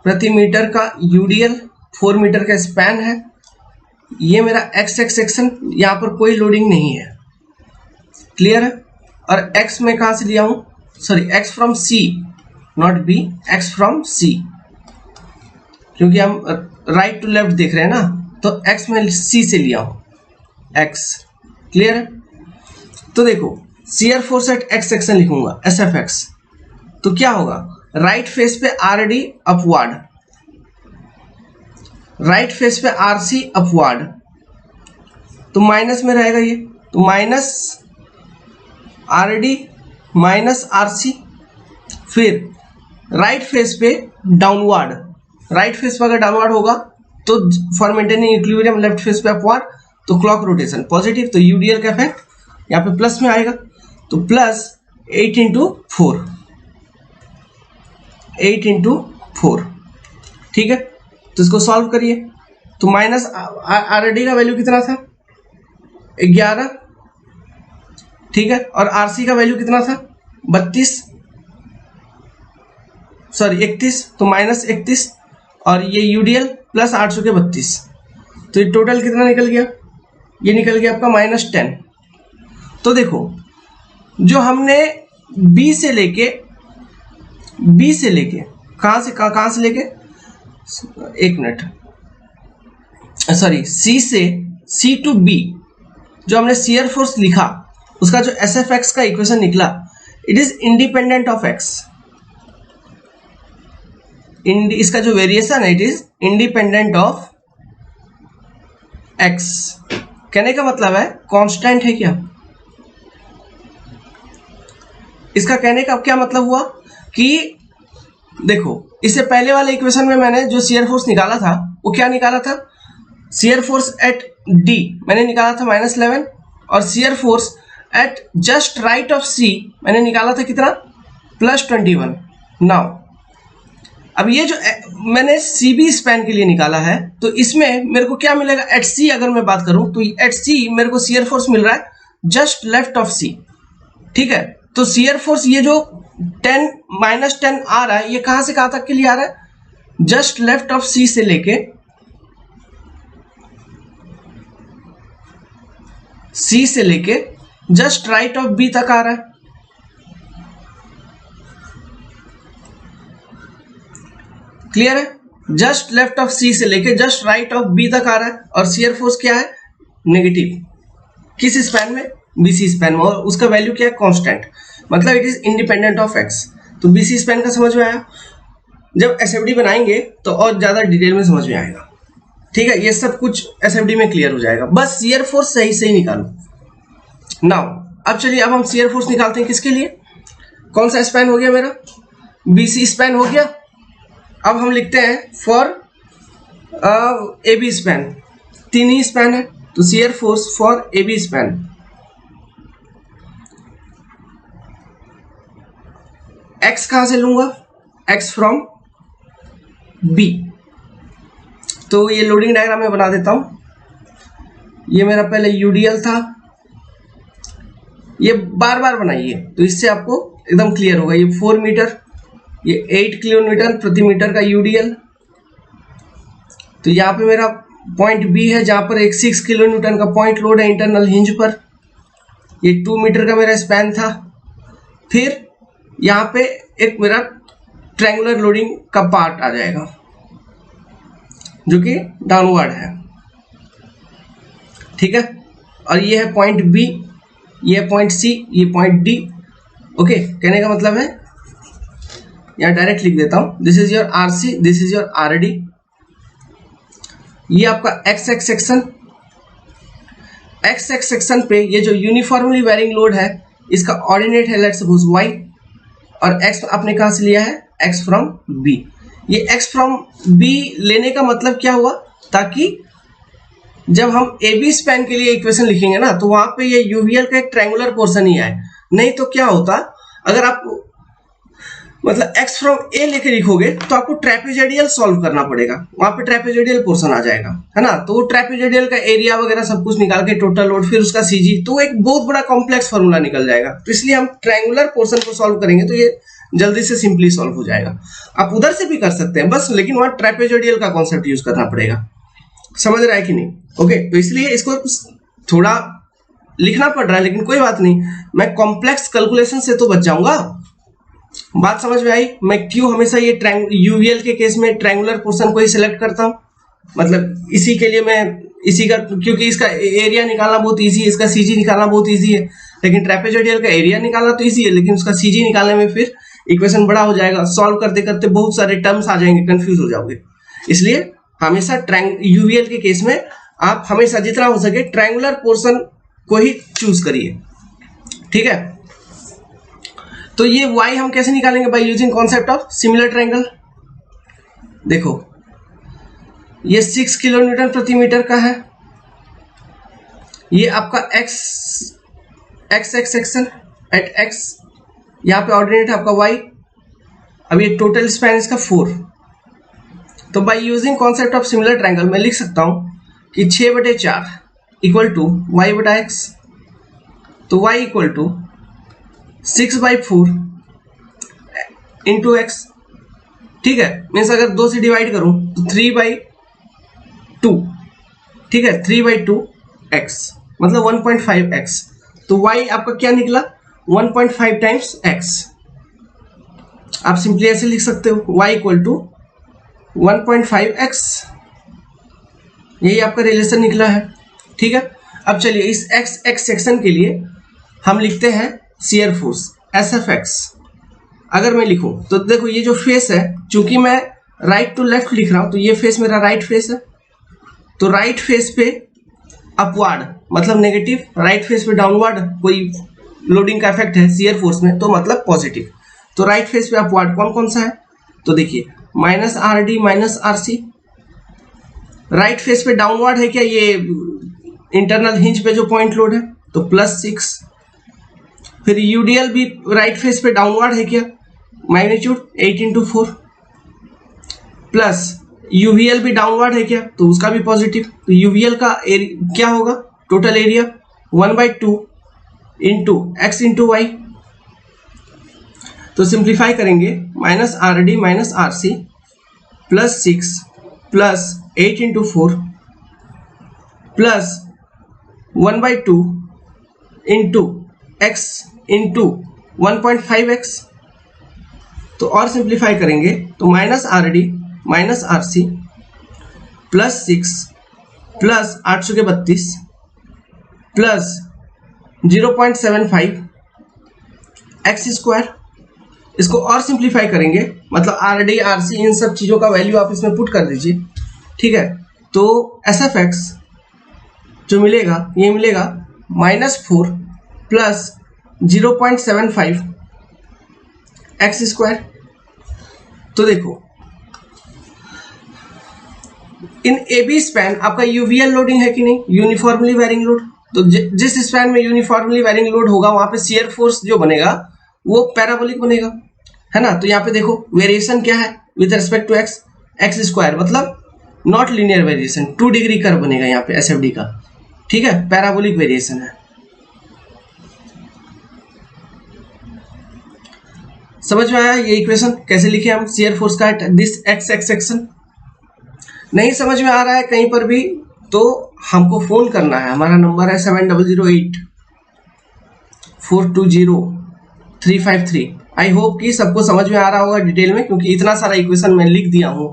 A: प्रति मीटर का यूडीएल, 4 मीटर का स्पैन है। ये मेरा एक्स एक्स सेक्शन, यहाँ पर कोई लोडिंग नहीं है, क्लियर है। और एक्स में कहाँ से लिया हूँ, sorry X from C not B, X from C, क्योंकि हम राइट टू लेफ्ट देख रहे हैं ना, तो एक्स में सी से लिया हूँ एक्स, क्लियर है। तो देखो shear force at X section लिखूंगा एस एफ एक्स, तो क्या होगा, राइट फेस पे R D upward, right face पे आर सी अपवर्ड, तो माइनस में रहेगा ये, तो minus R D minus R C, फिर राइट फेस पे डाउनवर्ड, राइट फेस पे अगर डाउनवर्ड होगा तो for maintaining equilibrium, left face पे अपवर्ड, तो क्लॉक रोटेशन पॉजिटिव, तो यूडीएल का इफेक्ट यहाँ पे प्लस में आएगा, तो प्लस 8 इंटू 4, 8 इंटू 4, ठीक है। तो इसको सॉल्व करिए, तो माइनस आर डी का वैल्यू कितना था 11, ठीक है, और आर सी का वैल्यू कितना था 32, सॉरी 31, तो माइनस 31, और ये यूडीएल प्लस 8 के 32, तो ये टोटल कितना निकल गया, ये निकल गया आपका -10। तो देखो जो हमने बी से लेके कहाँ से लेके, एक minute, sorry C to B जो हमने शियर फोर्स लिखा, उसका जो एस एफ एक्स का इक्वेशन निकला, it is independent of X, इसका जो वेरिएशन है it is independent of X. कहने का मतलब है कांस्टेंट है क्या, इसका कहने का क्या मतलब हुआ कि देखो इससे पहले वाले इक्वेशन में मैंने जो शियर फोर्स निकाला था वो क्या निकाला था, शियर फोर्स एट डी मैंने निकाला था -11, और shear force at just right of C मैंने निकाला था कितना, +21। नाउ अब ये जो मैंने सी बी स्पैन के लिए निकाला है, तो इसमें मेरे को क्या मिलेगा, एट सी अगर मैं बात करूं तो एट सी मेरे को शियर फोर्स मिल रहा है जस्ट लेफ्ट ऑफ सी, ठीक है। तो शियर फोर्स ये जो 10 -10 आ रहा है, ये कहां से कहां तक के लिए आ रहा है, जस्ट लेफ्ट ऑफ सी से लेके जस्ट राइट ऑफ बी तक आ रहा है, क्लियर है। जस्ट लेफ्ट ऑफ सी से लेके जस्ट राइट ऑफ बी तक आ रहा है, और शियर फोर्स क्या है, नेगेटिव, किस स्पैन में, बीसी स्पैन में, और उसका वैल्यू क्या है, कांस्टेंट, मतलब it is independent of x. तो बीसी स्पैन का समझ में आया, जब एसएफडी बनाएंगे तो और ज्यादा डिटेल में समझ में आएगा, ठीक है। ये सब कुछ एसएफडी में क्लियर हो जाएगा, बस शियर फोर्स सही से ही निकालो। नाउ अब चलिए, अब हम शियर फोर्स निकालते हैं किसके लिए, कौन सा स्पैन हो गया मेरा, बीसी स्पैन हो गया। अब हम लिखते हैं फॉर ए बी स्पैन, 3 ही स्पैन है, तो shear force for A B span, X कहां से लूंगा, एक्स फ्रॉम बी। तो ये लोडिंग डायग्राम में बना देता हूं, ये मेरा पहले यूडीएल था, ये बार बार बनाइए तो इससे आपको एकदम क्लियर होगा। ये 4 मीटर, ये 8 किलो न्यूटन प्रति मीटर का यूडीएल, तो यहाँ पे मेरा पॉइंट बी है जहां पर एक 6 किलो न्यूटन का पॉइंट लोड है इंटरनल हिंज पर, ये 2 मीटर का मेरा स्पैन था। फिर यहाँ पे एक मेरा ट्रायंगुलर लोडिंग का पार्ट आ जाएगा जो कि डाउनवर्ड है, ठीक है। और ये है पॉइंट बी, ये है पॉइंट सी, ये पॉइंट डी, ओके। कहने का मतलब है, यहाँ डायरेक्ट लिख देता हूं, this is your R C, this is your R D, ये आपका X X section, X X section पे ये जो यूनिफॉर्मली वेरिंग लोड है इसका ऑर्डिनेट है लेट्स सपोज वाई, और एक्स आपने कहां से लिया है, एक्स फ्रॉम बी। ये एक्स फ्रॉम बी लेने का मतलब क्या हुआ, ताकि जब हम ए बी स्पैन के लिए इक्वेशन लिखेंगे ना, तो वहां पे ये यूवीएल का एक ट्रायंगुलर पोर्शन ही आए, नहीं तो क्या होता, अगर आप मतलब x फ्रॉम a लेके लिखोगे तो आपको ट्रेपेजोइडल सॉल्व करना पड़ेगा, वहां पे ट्रेपेजोइडल पोर्शन आ जाएगा, है ना। तो वो ट्रेपेजोइडल का एरिया वगैरह सब कुछ निकाल के टोटल लोड, फिर उसका सीजी, तो एक बहुत बड़ा कॉम्प्लेक्स फॉर्मूला निकल जाएगा। तो इसलिए हम ट्रायंगुलर पोर्शन को सॉल्व करेंगे तो ये जल्दी से सिंपली सॉल्व हो जाएगा। आप उधर से भी कर सकते हैं बस, लेकिन वहां ट्रेपेजोइडल का कॉन्सेप्ट यूज करना पड़ेगा। समझ रहा है कि नहीं? ओके, तो इसलिए इसको थोड़ा लिखना पड़ रहा है, लेकिन कोई बात नहीं, मैं कॉम्प्लेक्स कैलकुलेशन से तो बच जाऊंगा। बात समझ में आई? मैं क्यों हमेशा ये यूवीएल के केस में ट्रायंगुलर पोर्शन को ही सिलेक्ट करता हूं, मतलब इसी के लिए मैं इसी का, क्योंकि इसका एरिया निकालना बहुत इजी है, इसका सीजी निकालना बहुत इजी है। लेकिन ट्रेपेजोइडल का एरिया निकालना तो इजी है, लेकिन उसका सीजी निकालने में फिर इक्वेशन बड़ा हो जाएगा, सॉल्व करते करते बहुत सारे टर्म्स आ जाएंगे, कंफ्यूज हो जाओगे। इसलिए हमेशा यूवीएल के केस में आप हमेशा जितना हो सके ट्रायंगुलर पोर्शन को ही चूज करिए, ठीक है। तो ये y हम कैसे निकालेंगे? By using concept of similar triangle. देखो ये 6 किलो न्यूटन प्रति मीटर का है, ये आपका x सेक्शन एट x, यहाँ पे ऑर्डिनेट है आपका y। अब ये टोटल स्पैन इसका 4। तो by using concept of similar triangle मैं लिख सकता हूं कि 6/4 इक्वल टू y/x, तो y equal to 6/4 into x, ठीक है। मीन्स अगर 2 से डिवाइड करूं तो 3/2, ठीक है, 3/2x मतलब 1.5x। तो y आपका क्या निकला? 1.5 टाइम्स x। आप सिंपली ऐसे लिख सकते हो y इक्वल टू 1.5x, यही आपका रिलेशन निकला है, ठीक है। अब चलिए इस x सेक्शन के लिए हम लिखते हैं शियर फोर्स SFX। अगर मैं लिखूं तो देखो ये जो फेस है, चूंकि मैं राइट टू लेफ्ट लिख रहा हूं तो ये फेस मेरा राइट फेस है, तो राइट फेस पे अपवार्ड मतलब नेगेटिव, राइट फेस पे डाउनवर्ड कोई लोडिंग का इफेक्ट है शियर फोर्स में तो मतलब पॉजिटिव। तो राइट फेस पे अपवार्ड कौन कौन सा है? तो देखिए -RD -RC। राइट फेस पे डाउनवर्ड है क्या? ये इंटरनल हिंज पे जो पॉइंट लोड है तो +6। फिर यूडीएल भी राइट फेस पे डाउनवर्ड है क्या? मैग्नीट्यूड 8/4 प्लस यूवीएल भी डाउनवर्ड है क्या? तो उसका भी पॉजिटिव। तो यूवीएल का क्या होगा? Total area 1/2 into x into वाई। तो सिंप्लीफाई करेंगे -RD -RC +6 plus 8/4 plus 1/2 into x into 1.5x। तो और सिंप्लीफाई करेंगे तो -RD -RC +6 plus 832 plus 0.75 x square. इसको और सिंप्लीफाई करेंगे मतलब RD RC इन सब चीजों का वैल्यू आप इसमें पुट कर दीजिए, ठीक है। तो SFX जो मिलेगा ये मिलेगा -4 प्लस 0.75 x स्क्वायर। तो देखो इन AB स्पैन आपका यूवीएल लोडिंग है कि नहीं, यूनिफॉर्मली वेरिंग लोड। तो जिस स्पैन में यूनिफॉर्मली वेरिंग लोड होगा वहां पे शियर फोर्स जो बनेगा वो पैराबोलिक बनेगा, है ना। तो यहाँ पे देखो वेरिएशन क्या है with respect to x square मतलब not linear variation, 2 degree curve बनेगा यहाँ पे SFD का, ठीक है, पैराबोलिक वेरिएशन है। समझ में आया ये इक्वेशन कैसे लिखे हम शियर फोर्स का दिस x सेक्शन? नहीं समझ में आ रहा है कहीं पर भी तो हमको फोन करना है, हमारा नंबर है 7008 420 353। आई होप कि सबको समझ में आ रहा होगा डिटेल में, क्योंकि इतना सारा इक्वेशन मैं लिख दिया हूं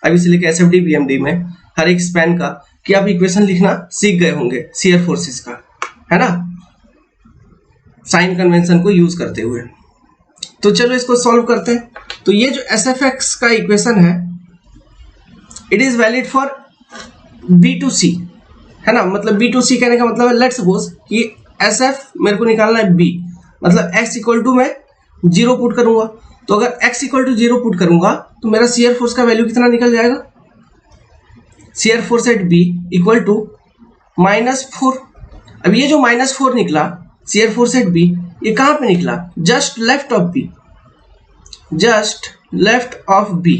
A: अभी से लेकर SFD BMD में हर एक स्पैन का, कि आप इक्वेशन लिखना सीख गए होंगे शियर फोर्सेस का, है ना, साइन कन्वेंशन को यूज करते हुए। तो चलो इसको सॉल्व करते हैं। तो ये जो SFX का इक्वेशन है it is valid for B2C, है ना। मतलब B2C कहने का मतलब है लेट्स सपोज कि SF मेरे को निकालना है B, मतलब x इक्वल टू मैं 0 पुट करूंगा। तो अगर x इक्वल टू 0 पुट करूंगा तो मेरा शियर फोर्स का वैल्यू कितना निकल जाएगा? Shear force at B equal to -4। अब ये जो -4 निकला शियर फोर्स एट B, ये कहां पे निकला? Just left of B, just left of B.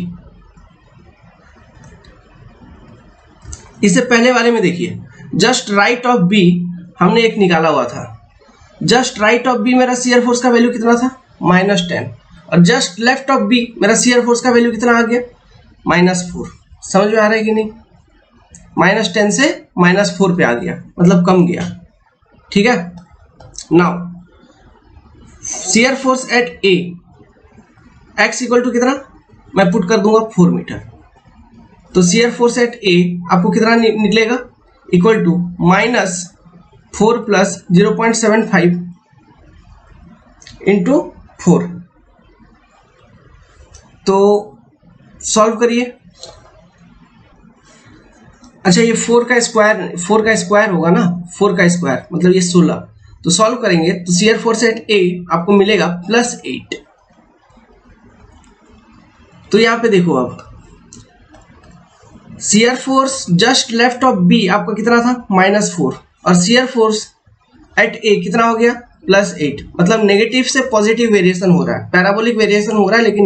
A: इससे पहले वाले में देखिए, जस्ट राइट ऑफ बी हमने एक निकाला हुआ था। जस्ट राइट ऑफ बी मेरा शियर फोर्स का वैल्यू कितना था? -10। और जस्ट लेफ्ट ऑफ बी मेरा शियर फोर्स का वैल्यू कितना आ गया? -4। समझ में आ रहा है कि नहीं? -10 से -4 पे आ गया, मतलब कम गया। ठीक है। Now shear force at A, x equal to कितना मैं पुट कर दूंगा 4 मीटर। तो शियर फोर्स एट ए आपको कितना निकलेगा? Equal to -4 plus 0.75 into 4। तो सॉल्व करिए। अच्छा, ये 4 का स्क्वायर होगा ना, 4 का स्क्वायर मतलब ये 16। तो सॉल्व करेंगे तो शियर फोर्स एट ए आपको मिलेगा +8। तो यहां पे देखो, अब shear force just left of B आपका कितना था? -4। और शियर फोर्स एट ए कितना हो गया? +8। मतलब नेगेटिव से पॉजिटिव वेरिएशन हो रहा है, पैराबोलिक वेरिएशन हो रहा है, लेकिन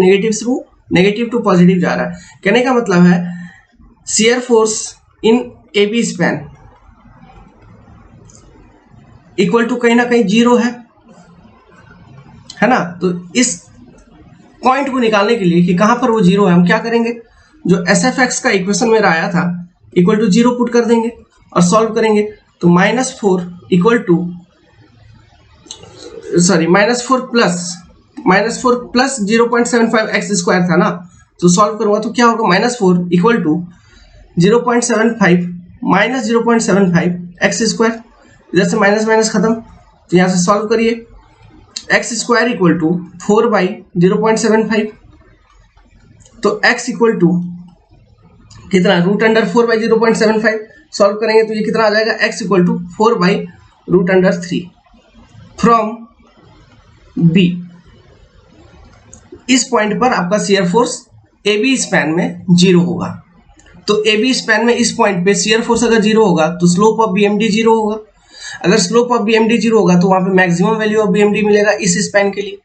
A: नेगेटिव टू पॉजिटिव जा रहा है। कहने का मतलब है shear force in A B span equal to कहीं ना कहीं 0 है ना। तो इस पॉइंट को निकालने के लिए कि कहां पर वो 0 है, हम क्या करेंगे? जो एस एफ एक्स का इक्वेशन मेरा आया था इक्वल टू 0 पुट कर देंगे और सॉल्व करेंगे। तो -4 प्लस 0.75 एक्स स्क्वायर था ना। तो सॉल्व करूंगा तो क्या होगा? -4 equal to 0.75 minus 0.75 x square. इधर से माइनस माइनस खत्म, तो यहां से सॉल्व करिए। X square equal to 4/0.75। तो एक्स इक्वल टू कितना? √4/0.75। सॉल्व करेंगे तो ये कितना आ जाएगा? X equal to 4/√3 from B. इस पॉइंट पर आपका shear force A B span में 0 होगा। तो ए बी स्पैन में इस पॉइंट पे शियर फोर्स अगर 0 होगा तो स्लोप ऑफ बीएमडी 0 होगा। अगर स्लोप ऑफ बीएमडी 0 होगा तो वहां पे मैक्सिमम वैल्यू ऑफ बीएमडी मिलेगा इस स्पैन के लिए।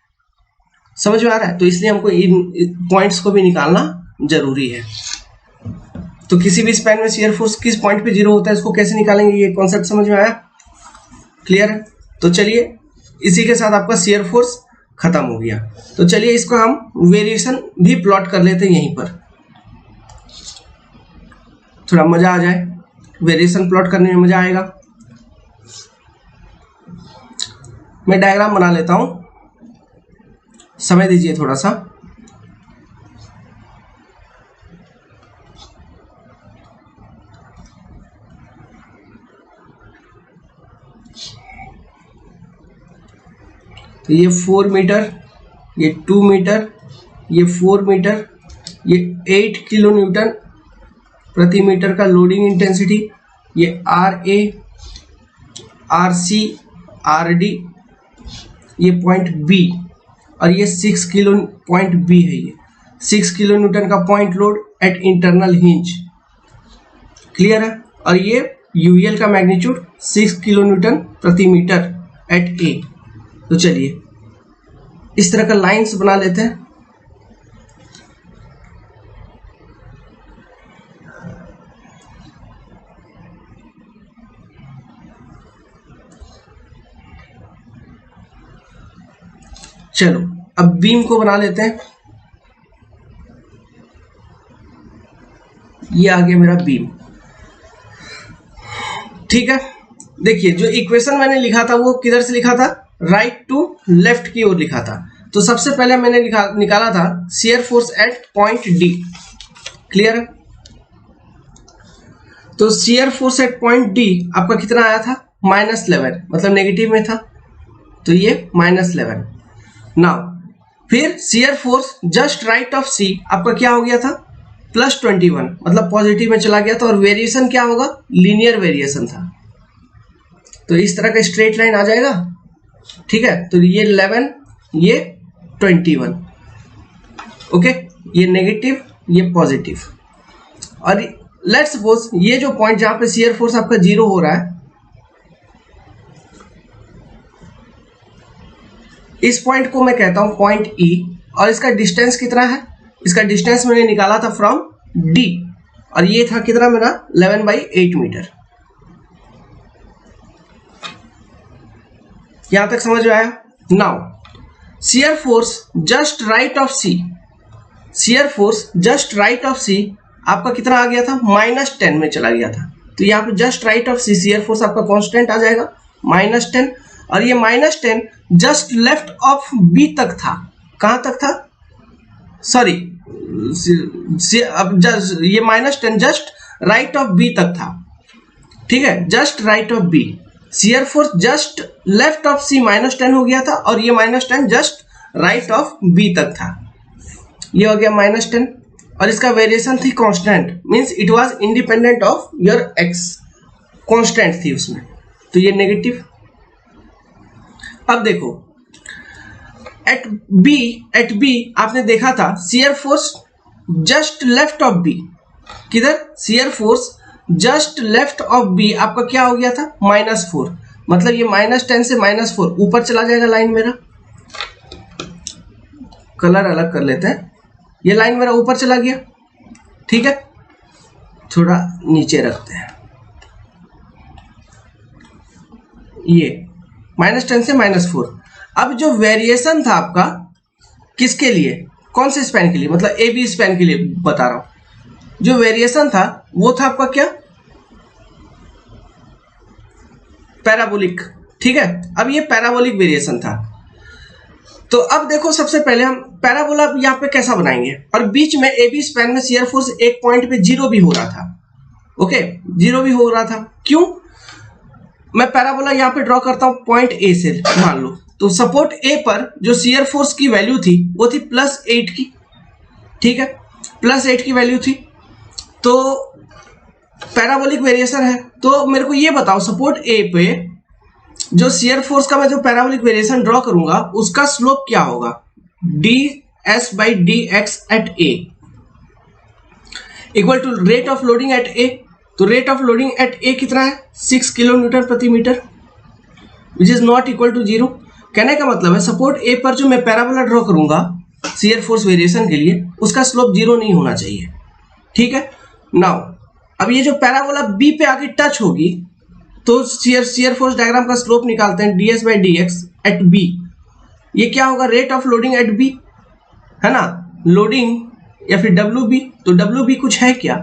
A: समझ में आ रहा है? तो इसलिए हमको इन पॉइंट्स को भी निकालना जरूरी है। तो किसी भी स्पैन में शियर फोर्स किस पॉइंट पे 0 होता है, इसको कैसे निकालेंगे, ये कॉन्सेप्ट समझ में आया? क्लियर है? तो चलिए, इसी के साथ आपका शियर फोर्स खत्म हो गया। तो चलिए इसको हम वेरिएशन भी प्लॉट कर लेते हैं यहीं पर, थोड़ा मजा आ जाए। वेरिएशन प्लॉट करने में मजा आएगा। मैं डायग्राम बना लेता हूं, समय दीजिए थोड़ा सा। तो ये 4 मीटर, ये 2 मीटर, ये 4 मीटर, ये 8 किलो न्यूटन प्रति मीटर का लोडिंग इंटेंसिटी, ये RA, RC, RD, ये पॉइंट B, और ये 6 किलो पॉइंट B है। ये 6 किलो न्यूटन का point load at internal hinge. Clear है? और ये यूएल का मैग्नीट्यूड 6 किलो न्यूटन प्रति मीटर एट A। तो चलिए इस तरह का लाइंस बना लेते हैं। चलो अब बीम को बना लेते हैं। ये आ गया मेरा बीम। ठीक है, देखिए जो इक्वेशन मैंने लिखा था वो किधर से लिखा था? राइट टू लेफ्ट की ओर लिखा था। तो सबसे पहले मैंने निकाला था shear force eight point D. Clear है? तो shear force eight point D आपका कितना आया था? -11, मतलब नेगेटिव में था, तो ये -11। नाउ फिर shear force just right of C आपका क्या हो गया था? +21, मतलब पॉजिटिव में चला गया था। और वेरिएशन क्या होगा? लीनियर वेरिएशन था। तो इस तरह का स्ट्रेट लाइन आ जाएगा। ठीक है, तो ये 11, ये 21। ओके, ये नेगेटिव, ये पॉजिटिव। और लेट्स सपोज ये जो पॉइंट जहां पे शियर फोर्स आपका 0 हो रहा है, इस पॉइंट को मैं कहता हूं पॉइंट ई, और इसका डिस्टेंस कितना है, इसका डिस्टेंस मैंने निकाला था फ्रॉम डी, और ये था कितना मेरा 11/8 मीटर। यहां तक समझ में आया। Now shear force just right of C, shear force just right of C आपका कितना आ गया था, -10 में चला गया था। तो यहाँ पे just right of C shear force आपका कांस्टेंट आ जाएगा -10, और ये -10 जस्ट लेफ्ट ऑफ बी तक था। कहां तक था, सॉरी अब ये -10 जस्ट राइट ऑफ बी तक था, ठीक है, just right of B. Shear force just left of C -10 हो गया था, और ये -10 जस्ट राइट ऑफ बी तक था, ये हो गया -10, और इसका वेरिएशन थी constant, means it was independent of your x, constant थी उसमें, तो ये नेगेटिव। अब देखो एट बी आपने देखा था shear force just left of B, किधर, shear force just left of B आपका क्या हो गया था, -4, मतलब ये -10 से -4 ऊपर चला जाएगा लाइन मेरा, कलर अलग कर लेते हैं, ये लाइन मेरा ऊपर चला गया, ठीक है, थोड़ा नीचे रखते हैं, ये -10 से -4। अब जो वेरिएशन था आपका किसके लिए, कौन से स्पैन के लिए, मतलब ए बी स्पैन के लिए बता रहा हूं, जो वेरिएशन था वो था आपका क्या, पैराबोलिक, ठीक है। अब ये पैराबोलिक वेरिएशन था, तो अब देखो सबसे पहले हम पैराबोला यहाँ पे कैसा बनाएंगे, और बीच में ए बी स्पैन में शियर फोर्स एक पॉइंट पे 0 भी हो रहा था, ओके, 0 भी हो रहा था, क्यों, मैं पैराबोला यहाँ पे ड्रॉ करता हूं पॉइंट ए से, मान लो, तो सपोर्ट ए पर जो शियर फोर्स की वैल्यू थी वो थी +8 की, ठीक है, +8 की वैल्यू थी, तो पैराबोलिक वेरिएशन है, तो मेरे को ये बताओ सपोर्ट ए पे जो शियर फोर्स का मैं जो पैराबोलिक वेरिएशन ड्रॉ करूंगा उसका स्लोप क्या होगा, ds/dx at A equal to rate of loading at A, तो rate of loading at A कितना है, 6 किलोन्यूटन प्रति metre, which is not equal to 0। कहने का मतलब है सपोर्ट ए पर जो मैं पैराबोला ड्रॉ करूंगा शियर फोर्स वेरिएशन के लिए उसका स्लोप 0 नहीं होना चाहिए, ठीक है। नाउ अब ये जो पैराबोला बी पे आके टच होगी तो शियर फोर्स डायग्राम का स्लोप निकालते हैं ds/dx एट बी, ये क्या होगा, rate of loading at B, है ना, लोडिंग या फिर WB, तो WB कुछ है क्या,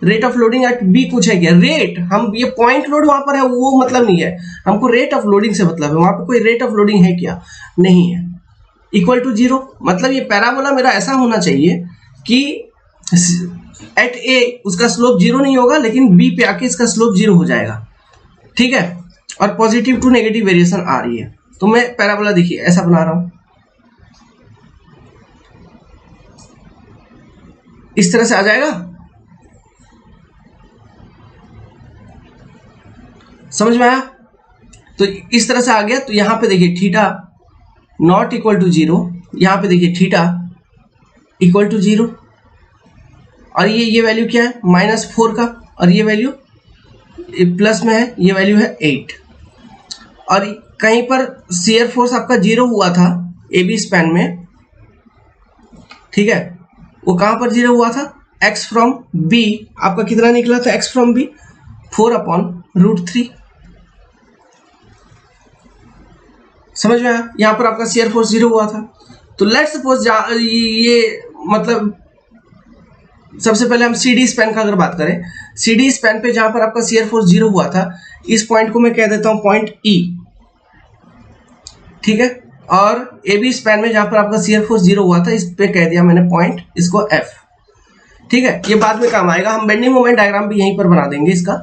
A: rate of loading at B कुछ है क्या, रेट, हम ये पॉइंट लोड वहां पर है वो मतलब नहीं है, हमको रेट ऑफ लोडिंग से मतलब है, वहां पर कोई रेट ऑफ लोडिंग है क्या, नहीं है, इक्वल टू 0, मतलब ये पैराबोला मेरा ऐसा होना चाहिए कि एट ए उसका स्लोप 0 नहीं होगा, लेकिन बी पे आके इसका स्लोप 0 हो जाएगा, ठीक है, और पॉजिटिव टू नेगेटिव वेरिएशन आ रही है। तो मैं पैराबोला देखिए ऐसा बना रहा हूं, इस तरह से आ जाएगा, समझ में आया, तो इस तरह से आ गया। तो यहां पे देखिए थीटा नॉट इक्वल टू 0, यहां पे देखिए थीटा इक्वल टू 0, और ये वैल्यू क्या है, -4 का, और ये वैल्यू प्लस में है, ये वैल्यू है 8, और कहीं पर शियर फोर्स आपका 0 हुआ था ए बी स्पैन में, ठीक है, वो कहां पर 0 हुआ था, x फ्रॉम b आपका कितना निकला था, x फ्रॉम b 4/√3, समझ में आया, यहां पर आपका शियर फोर्स 0 हुआ था। तो लेट्स सपोज ये मतलब सबसे पहले हम CD स्पैन का अगर बात करें, CD स्पैन पे जहां पर आपका शियर फोर्स 0 हुआ था, इस पॉइंट को मैं कह देता हूं पॉइंट E, ठीक है, और AB स्पैन में जहां पर आपका शियर फोर्स 0 हुआ था इस पे कह दिया मैंने पॉइंट, इसको F, ठीक है, ये बाद में काम आएगा, हम बेंडिंग मोमेंट डायग्राम भी यहीं पर बना देंगे इसका,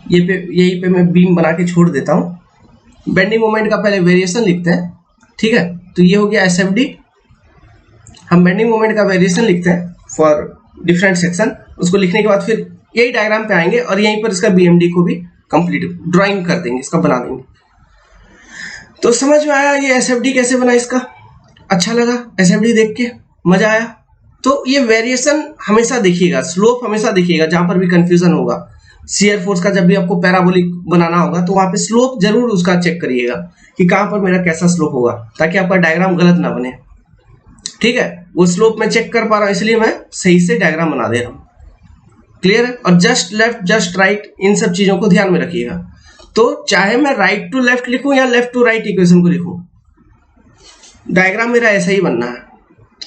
A: यहीं पे मैं बीम बना के छोड़ देता हूं। बेंडिंग मोमेंट का पहले वेरिएशन लिखते हैं, ठीक है, तो ये हो गया SFD, हम बेंडिंग मोमेंट का वेरिएशन लिखते हैं फॉर डिफरेंट सेक्शन, उसको लिखने के बाद फिर यही डायग्राम पे आएंगे और यहीं पर इसका BMD को भी कंप्लीट ड्राइंग कर देंगे, इसका बना देंगे। तो समझ में आया ये SFD कैसे बना, इसका अच्छा लगा SFD देख के, मजा आया। तो ये वेरिएशन हमेशा देखिएगा, स्लोप हमेशा देखिएगा, जहां पर भी कंफ्यूजन होगा शियर फोर्स का, जब भी आपको पैराबोलिक बनाना होगा तो वहां पे स्लोप जरूर उसका चेक करिएगा कि कहां पर मेरा कैसा स्लोप होगा, ताकि आपका डायग्राम गलत ना बने। ठीक है, वो स्लोप में चेक कर पा रहा हूं, इसलिए मैं सही से डायग्राम बना दे रहा हूं। क्लियर है? और जस्ट लेफ्ट, जस्ट राइट, इन सब चीजों को ध्यान में रखिएगा। तो चाहे मैं राइट टू लेफ्ट लिखूं या लेफ्ट टू राइट इक्वेशन को लिखूं, डायग्राम मेरा ऐसा ही बनना है।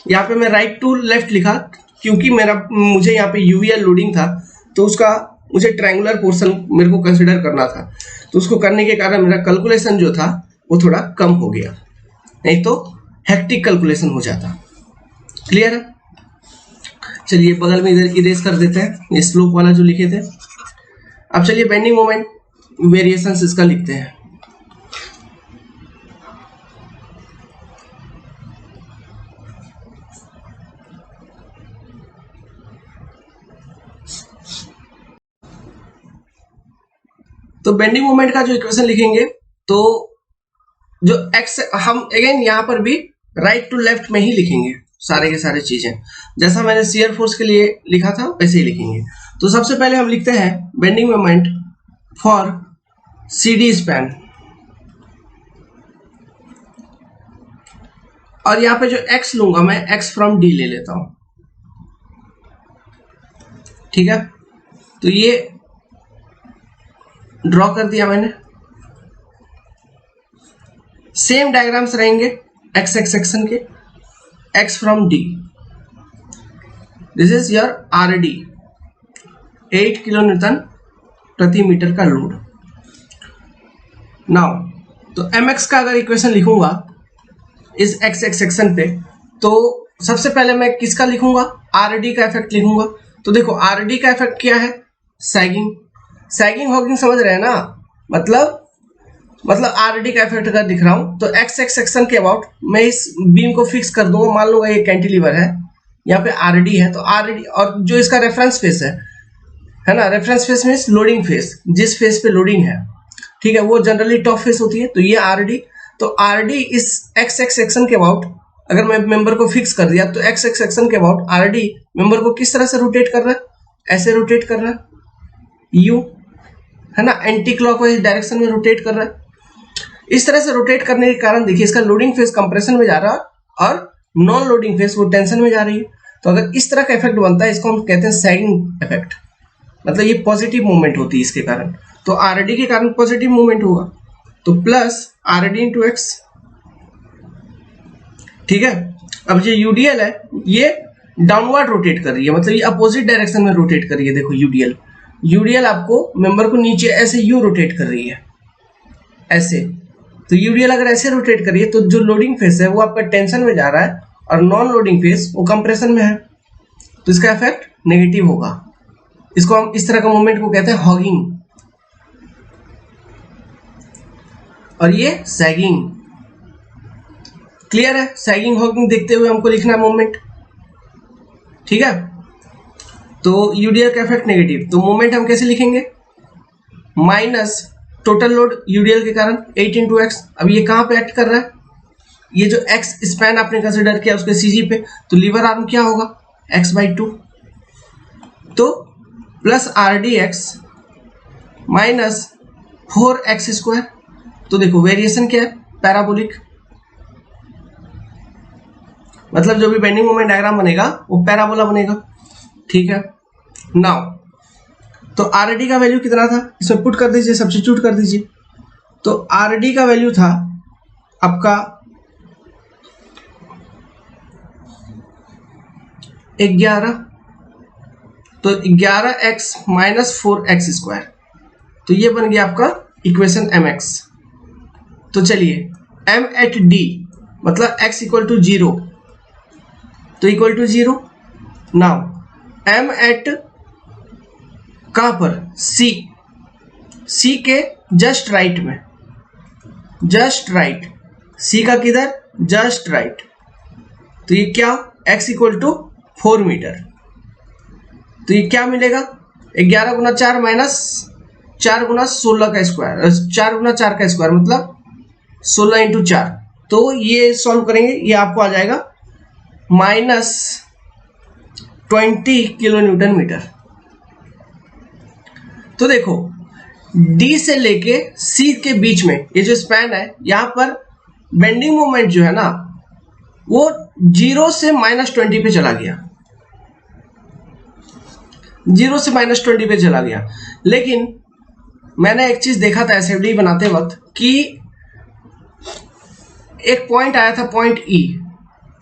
A: यहाँ पे मैं राइट टू लेफ्ट लिखा क्योंकि मुझे यहाँ पे यूवीएल लोडिंग था, तो उसका मुझे ट्रायंगुलर पोर्शन मेरे को कंसिडर करना था, तो उसको करने के कारण मेरा कैलकुलेशन जो था वो थोड़ा कम हो गया, नहीं तो हेक्टिक कैलकुलेशन हो जाता। क्लियर है? चलिए बगल में इधर इरेज कर देते हैं ये स्लोप वाला जो लिखे थे। अब चलिए बेंडिंग मोमेंट वेरिएशंस इसका लिखते हैं। तो बेंडिंग मोमेंट का जो इक्वेशन लिखेंगे, तो जो एक्स, हम अगेन यहां पर भी राइट टू लेफ्ट में ही लिखेंगे सारे के सारे चीजें, जैसा मैंने शियर फोर्स के लिए लिखा था वैसे ही लिखेंगे। तो सबसे पहले हम लिखते हैं bending moment for CD span, और यहां पे जो x लूंगा मैं x फ्रॉम D ले लेता हूं। ठीक है, तो ये ड्रॉ कर दिया मैंने। सेम डायग्राम्स रहेंगे x x सेक्शन के, x from D, this is your RD, 8 kilo Newton प्रति मीटर का लोड। नाउ तो mx का अगर इक्वेशन लिखूंगा इस x x सेक्शन पे, तो सबसे पहले मैं किसका लिखूंगा? RD का इफेक्ट लिखूंगा। तो देखो RD का इफेक्ट क्या है? सैगिंग। सैगिंग हॉगिंग समझ रहे हैं ना? मतलब RD का इफेक्ट अगर दिख रहा हूं तो x x सेक्शन के अबाउट मैं इस बीम को फिक्स कर दूंगा। मान लो ये कैंटिलीवर है, यहाँ पे RD है, तो RD और जो इसका रेफरेंस फेस है ना, reference face means loading face, जिस फेस पे लोडिंग है, ठीक है, वो जनरली टॉप फेस होती है। तो ये RD, तो RD इस x x सेक्शन के अबाउट अगर मैं मेंबर को फिक्स कर दिया, तो x x सेक्शन के अबाउट RD मेंबर को किस तरह से रोटेट कर रहा है? ऐसे रोटेट कर रहा है, U है ना, एंटी क्लॉकवाइज डायरेक्शन में रोटेट कर रहा है। इस तरह से रोटेट करने के कारण देखिए इसका लोडिंग फेस कंप्रेशन में जा रहा है और नॉन लोडिंग फेस वो टेंशन में जा रही है। तो अगर इस तरह का इफेक्ट बनता है, इसको हम कहते हैं सैगिंग इफेक्ट, मतलब ये पॉजिटिव मूवमेंट होती है इसके कारण। तो RD के कारण पॉजिटिव मूवमेंट होगा, तो प्लस RD इंटू एक्स। ठीक है, अब जो UDL है ये डाउनवर्ड रोटेट कर रही है, मतलब ये अपोजिट डायरेक्शन में रोटेट कर रही है। देखो UDL आपको मेंबर को नीचे ऐसे यूं रोटेट कर रही है, ऐसे। तो UDL अगर ऐसे रोटेट करिए तो जो लोडिंग फेस है वो आपका टेंशन में जा रहा है और नॉन लोडिंग फेस वो कंप्रेशन में है, तो इसका इफेक्ट नेगेटिव होगा। इसको हम इस तरह का मूवमेंट को कहते हैं हॉगिंग, और ये सैगिंग। क्लियर है? सैगिंग हॉगिंग देखते हुए हमको लिखना है मूवमेंट। ठीक है, तो UDL का इफेक्ट नेगेटिव, तो मूवमेंट हम कैसे लिखेंगे? माइनस टोटल लोड UDL के कारण 8 इंटू एक्स। अब ये कहां पे एक्ट कर रहा है? ये जो x स्पैन आपने कंसिडर किया उसके CG पे, तो लीवर आर्म क्या होगा? x/2, तो प्लस RDX माइनस 4x²। तो देखो वेरिएशन क्या है? पैराबोलिक, मतलब जो भी बेंडिंग मोमेंट डायग्राम बनेगा वो पैराबोला बनेगा। ठीक है, नाउ तो RD का वैल्यू कितना था इसमें पुट कर दीजिए, सब्स्टिट्यूट कर दीजिए। तो RD का वैल्यू था आपका 11, तो 11x माइनस 4x², तो ये बन गया आपका इक्वेशन mx। तो चलिए m एट D मतलब x इक्वल टू 0, तो equal to 0। Now m at कहां पर? C के जस्ट राइट में, जस्ट राइट, C का किधर? Just right. तो ये क्या? x equal to 4 metre. तो ये क्या मिलेगा? 11 गुना 4 माइनस 4 गुना 16 का स्क्वायर, 4 गुना 4 का स्क्वायर मतलब 16 इंटू 4। तो ये सॉल्व करेंगे, ये आपको आ जाएगा माइनस 20 किलो न्यूटन मीटर। तो देखो D से लेके C के बीच में ये जो स्पैन है, यहां पर बेंडिंग मोमेंट जो है ना वो 0 से -20 पे चला गया, 0 से -20 पे चला गया। लेकिन मैंने एक चीज देखा था एसएफडी बनाते वक्त कि एक पॉइंट आया था, point E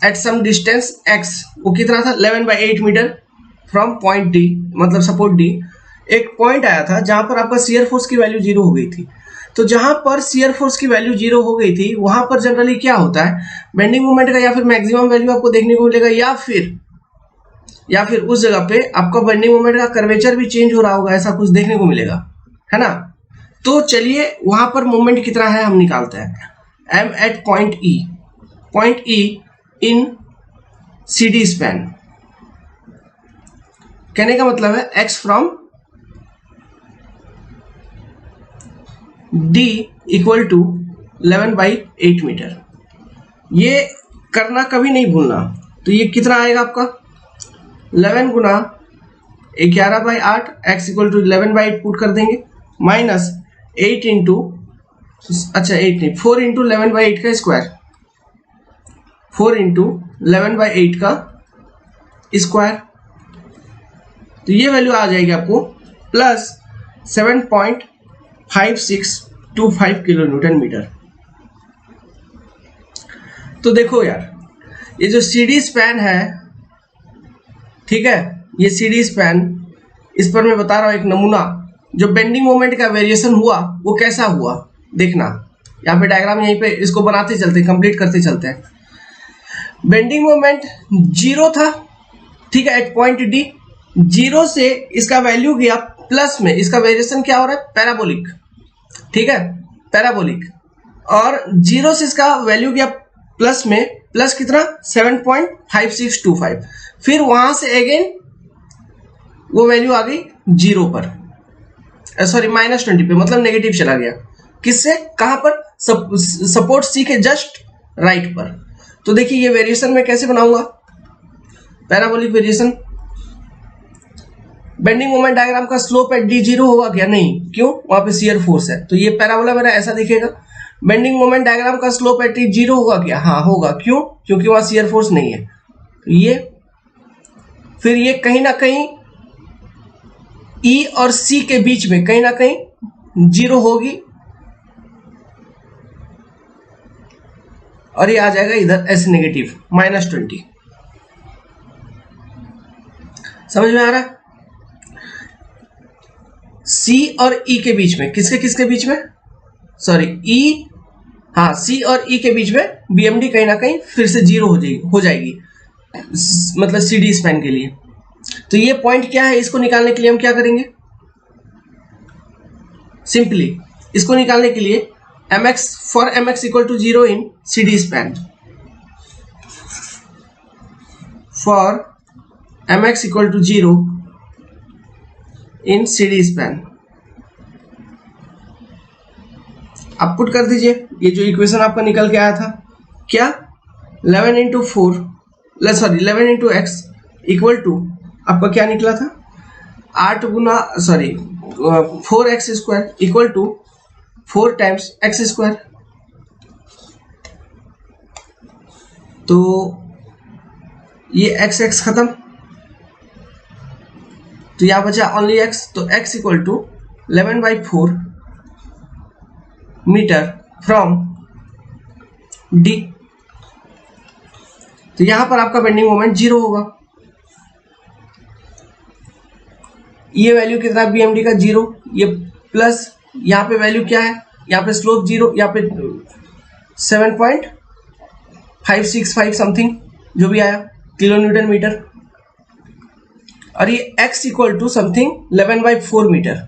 A: at some distance x, वो कितना था 11/8 मीटर फ्रॉम पॉइंट डी, मतलब सपोर्ट डी। एक पॉइंट आया था जहां पर आपका शियर फोर्स की वैल्यू 0 हो गई थी। तो जहां पर शियर फोर्स की वैल्यू 0 हो गई थी वहां पर जनरली क्या होता है, बेंडिंग मोमेंट का या फिर मैक्सिमम वैल्यू आपको देखने को मिलेगा, या फिर उस जगह पे आपका बेंडिंग मोमेंट का कर्वेचर भी चेंज हो रहा होगा, ऐसा कुछ देखने को मिलेगा, है ना। तो चलिए वहां पर मोमेंट कितना है हम निकालते हैं। m at point E in CD span, कहने का मतलब है x from d equal to 11/8 metre. ये करना कभी नहीं भूलना। तो ये कितना आएगा आपका 11 गुना 11/8, x इक्वल टू 11/8 पुट कर देंगे, माइनस 8 इंटू, अच्छा 8 नहीं 4 इंटू 11/8 का स्क्वायर, 4 इंटू 11/8 का स्क्वायर। तो ये वैल्यू आ जाएगी आपको प्लस 7.5625 किलो न्यूटन मीटर। तो देखो यार, ये जो CD स्पैन है, ठीक है, ये CD स्पैन, इस पर मैं बता रहा हूं एक नमूना, जो बेंडिंग मोमेंट का वेरिएशन हुआ वो कैसा हुआ देखना। यहाँ पे डायग्राम यहीं पे इसको बनाते चलते, कंप्लीट करते चलते हैं। बेंडिंग मोमेंट 0 था, ठीक है, एट पॉइंट डी। 0 से इसका वैल्यू गया प्लस में, इसका वेरिएशन क्या हो रहा है, पैराबोलिक, ठीक है, पैराबोलिक। और 0 से इसका वैल्यू गया प्लस में, प्लस कितना 7.5625। फिर वहां से अगेन वो वैल्यू आ गई 0 पर, सॉरी -20 पे, मतलब नेगेटिव चला गया। किससे, कहां पर, सपोर्ट सी के जस्ट राइट पर। तो देखिए ये वेरिएशन मैं कैसे बनाऊंगा, parabolic variation. Bending moment diagram का स्लोप एट डी 0 होगा क्या, नहीं, क्यों, वहां पे शियर फोर्स है, तो ये पैराबोला मेरा ऐसा दिखेगा। बेंडिंग मोमेंट डायग्राम का स्लोप एट डी 0 होगा क्या, हाँ होगा, क्यों, क्योंकि वहां शियर फोर्स नहीं है। तो ये फिर ये कहीं ना कहीं ई और सी के बीच में कहीं ना कहीं 0 होगी, और ये आ जाएगा इधर एस नेगेटिव -20। समझ में आ रहा है। सी और ई के बीच में, किसके बीच में, सॉरी ई, हाँ सी और ई के बीच में बीएमडी कहीं ना कहीं फिर से 0 हो जाएगी, मतलब CD स्पैन के लिए। तो ये पॉइंट क्या है, इसको निकालने के लिए हम क्या करेंगे, सिंपली इसको निकालने के लिए mx for mx equal to 0 in CD span, for mx equal to 0 in CD span आप पुट कर दीजिए। ये जो इक्वेशन आपका निकल के आया था क्या, 11 into 4, sorry 11 into x equal to आपका क्या निकला था, 8 गुना, sorry 4x square equal to 4 times x square. तो ये x खत्म, तो यहां बचा ओनली x, तो x equal to 11/4 metre from d। तो यहां पर आपका बेंडिंग मोमेंट 0 होगा। ये वैल्यू कितना BMD का 0, ये प्लस यहाँ पे वैल्यू क्या है, यहाँ पे स्लोप 0, यहाँ पे 7.565 समथिंग जो भी आया किलो न्यूटन मीटर, और ये x equal to something 11/4 metre,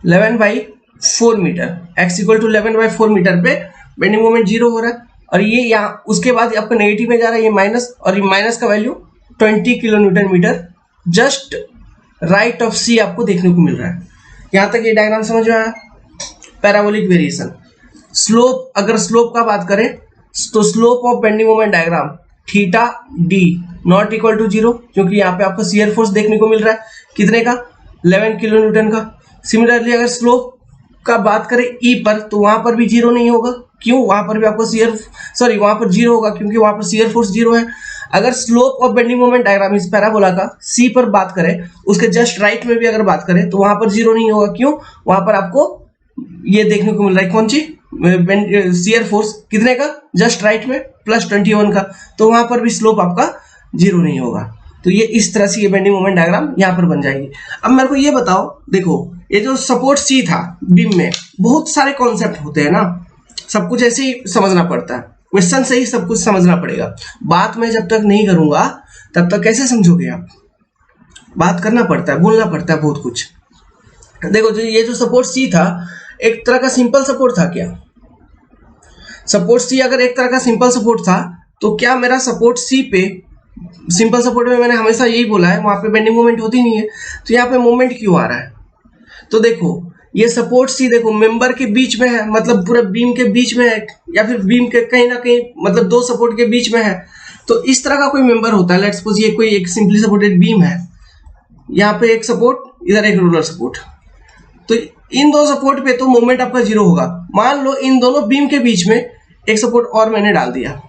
A: 11/4 metre, x equal to 11/4 metre पे बेंडिंग मोमेंट 0 हो रहा है। और ये यहाँ उसके बाद आपका नेगेटिव में जा रहा है, ये माइनस, और ये माइनस का value 20 kilo newton metre just right of C आपको देखने को मिल रहा है। यहां तक ये डायग्राम समझ में आया। पैराबोलिक वेरिएशन, स्लोप, अगर स्लोप का बात करें तो slope of bending moment diagram theta D not equal to 0, क्योंकि यहाँ पे आपको शियर फोर्स देखने को मिल रहा है कितने का, 11 किलो न्यूटन का। सिमिलरली अगर स्लोप का बात करें ई पर, तो वहां पर भी जीरो नहीं होगा। क्यों? वहां पर भी आपको वहां पर जीरो होगा क्योंकि वहां पर शियर फोर्स जीरो है। अगर slope of bending moment diagram इस पैराबोला का सी पर बात करें, उसके जस्ट राइट में भी अगर बात करें तो वहां पर जीरो नहीं होगा। क्यों? वहां पर आपको ये देखने को मिल रहा है, कौन सी शियर फोर्स कितने का? जस्ट राइट में +21 का, तो वहां पर भी स्लोप आपका जीरो नहीं होगा। तो ये इस तरह से ये बेंडिंग मोमेंट डायग्राम यहाँ पर बन जाएगी। अब मेरे को ये बताओ, देखो ये जो सपोर्ट सी था बीम में, बहुत सारे कॉन्सेप्ट होते हैं ना, सब कुछ ऐसे ही समझना पड़ता है, क्वेश्चन से ही सब कुछ समझना पड़ेगा। बात मैं जब तक नहीं करूंगा तब तक कैसे समझोगे आप? बात करना पड़ता है, बोलना पड़ता है बहुत कुछ। देखो जो ये जो सपोर्ट सी था, एक तरह का सिंपल सपोर्ट था क्या? सपोर्ट सी अगर एक तरह का सिंपल सपोर्ट था, तो क्या मेरा सपोर्ट सी पे, सिंपल सपोर्ट में मैंने हमेशा यही बोला है वहां पे बेंडिंग मोमेंट होती नहीं है, तो यहाँ पे मोमेंट क्यों आ रहा है? तो देखो ये सपोर्ट सी देखो मेंबर के बीच में है, मतलब पूरा बीम के बीच में है, या फिर बीम के कहीं ना कहीं मतलब दो सपोर्ट के बीच में है। तो इस तरह का कोई मेंबर होता है, लेट्स सपोज ये कोई एक सिंपली सपोर्टेड बीम है, यहाँ पे एक सपोर्ट, इधर एक रोलर सपोर्ट, तो इन दो सपोर्ट पे तो मोमेंट आपका जीरो होगा। मान लो इन दोनों बीम के बीच में एक सपोर्ट और मैंने डाल दिया,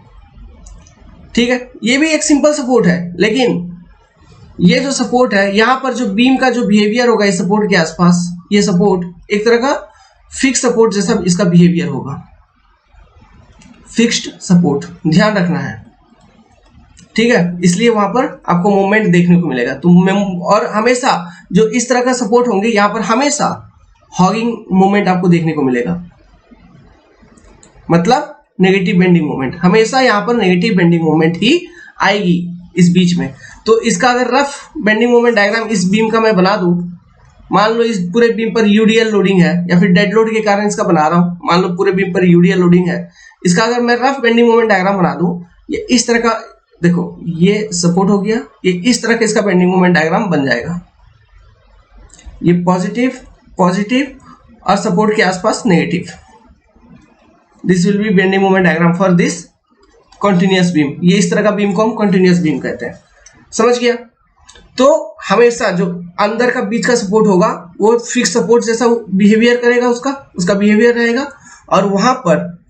A: ठीक है, ये भी एक सिंपल सपोर्ट है, लेकिन ये जो सपोर्ट है यहाँ पर जो बीम का जो बिहेवियर होगा इस सपोर्ट के आसपास, ये सपोर्ट एक तरह का फिक्स सपोर्ट जैसा इसका बिहेवियर होगा, फिक्स्ड सपोर्ट, ध्यान रखना है, ठीक है। इसलिए वहां पर आपको मूवमेंट देखने को मिलेगा। तो और हमेशा जो इस तरह का सपोर्ट होंगे यहाँ पर हमेशा हॉगिंग मूवमेंट आपको देखने को मिलेगा, मतलब नेगेटिव बेंडिंग मोमेंट, हमेशा यहाँ पर नेगेटिव बेंडिंग मोमेंट ही आएगी इस बीच में। तो इसका अगर रफ बेंडिंग मोमेंट डायग्राम इस बीम का मैं बना दूं, मान लो इस पूरे बीम पर यूडीएल लोडिंग है, या फिर डेड लोड के कारण इसका बना रहा हूं, मान लो पूरे बीम पर यूडीएल लोडिंग है, इसका अगर मैं रफ बेंडिंग मोमेंट डायग्राम बना दूं, ये इस तरह का, देखो ये सपोर्ट हो गया, ये इस तरह का इसका बेंडिंग मोमेंट डायग्राम बन जाएगा, ये पॉजिटिव पॉजिटिव और सपोर्ट के आसपास negative. This will be bending moment diagram for this continuous beam. ये इस तरह का बीम को हम कंटिन्यूअस बीम कहते हैं, समझ गया। तो हमेशा जो अंदर का बीच का सपोर्ट होगा वो फिक्स सपोर्ट जैसा बिहेवियर करेगा, उसका बिहेवियर रहेगा, और वहां पर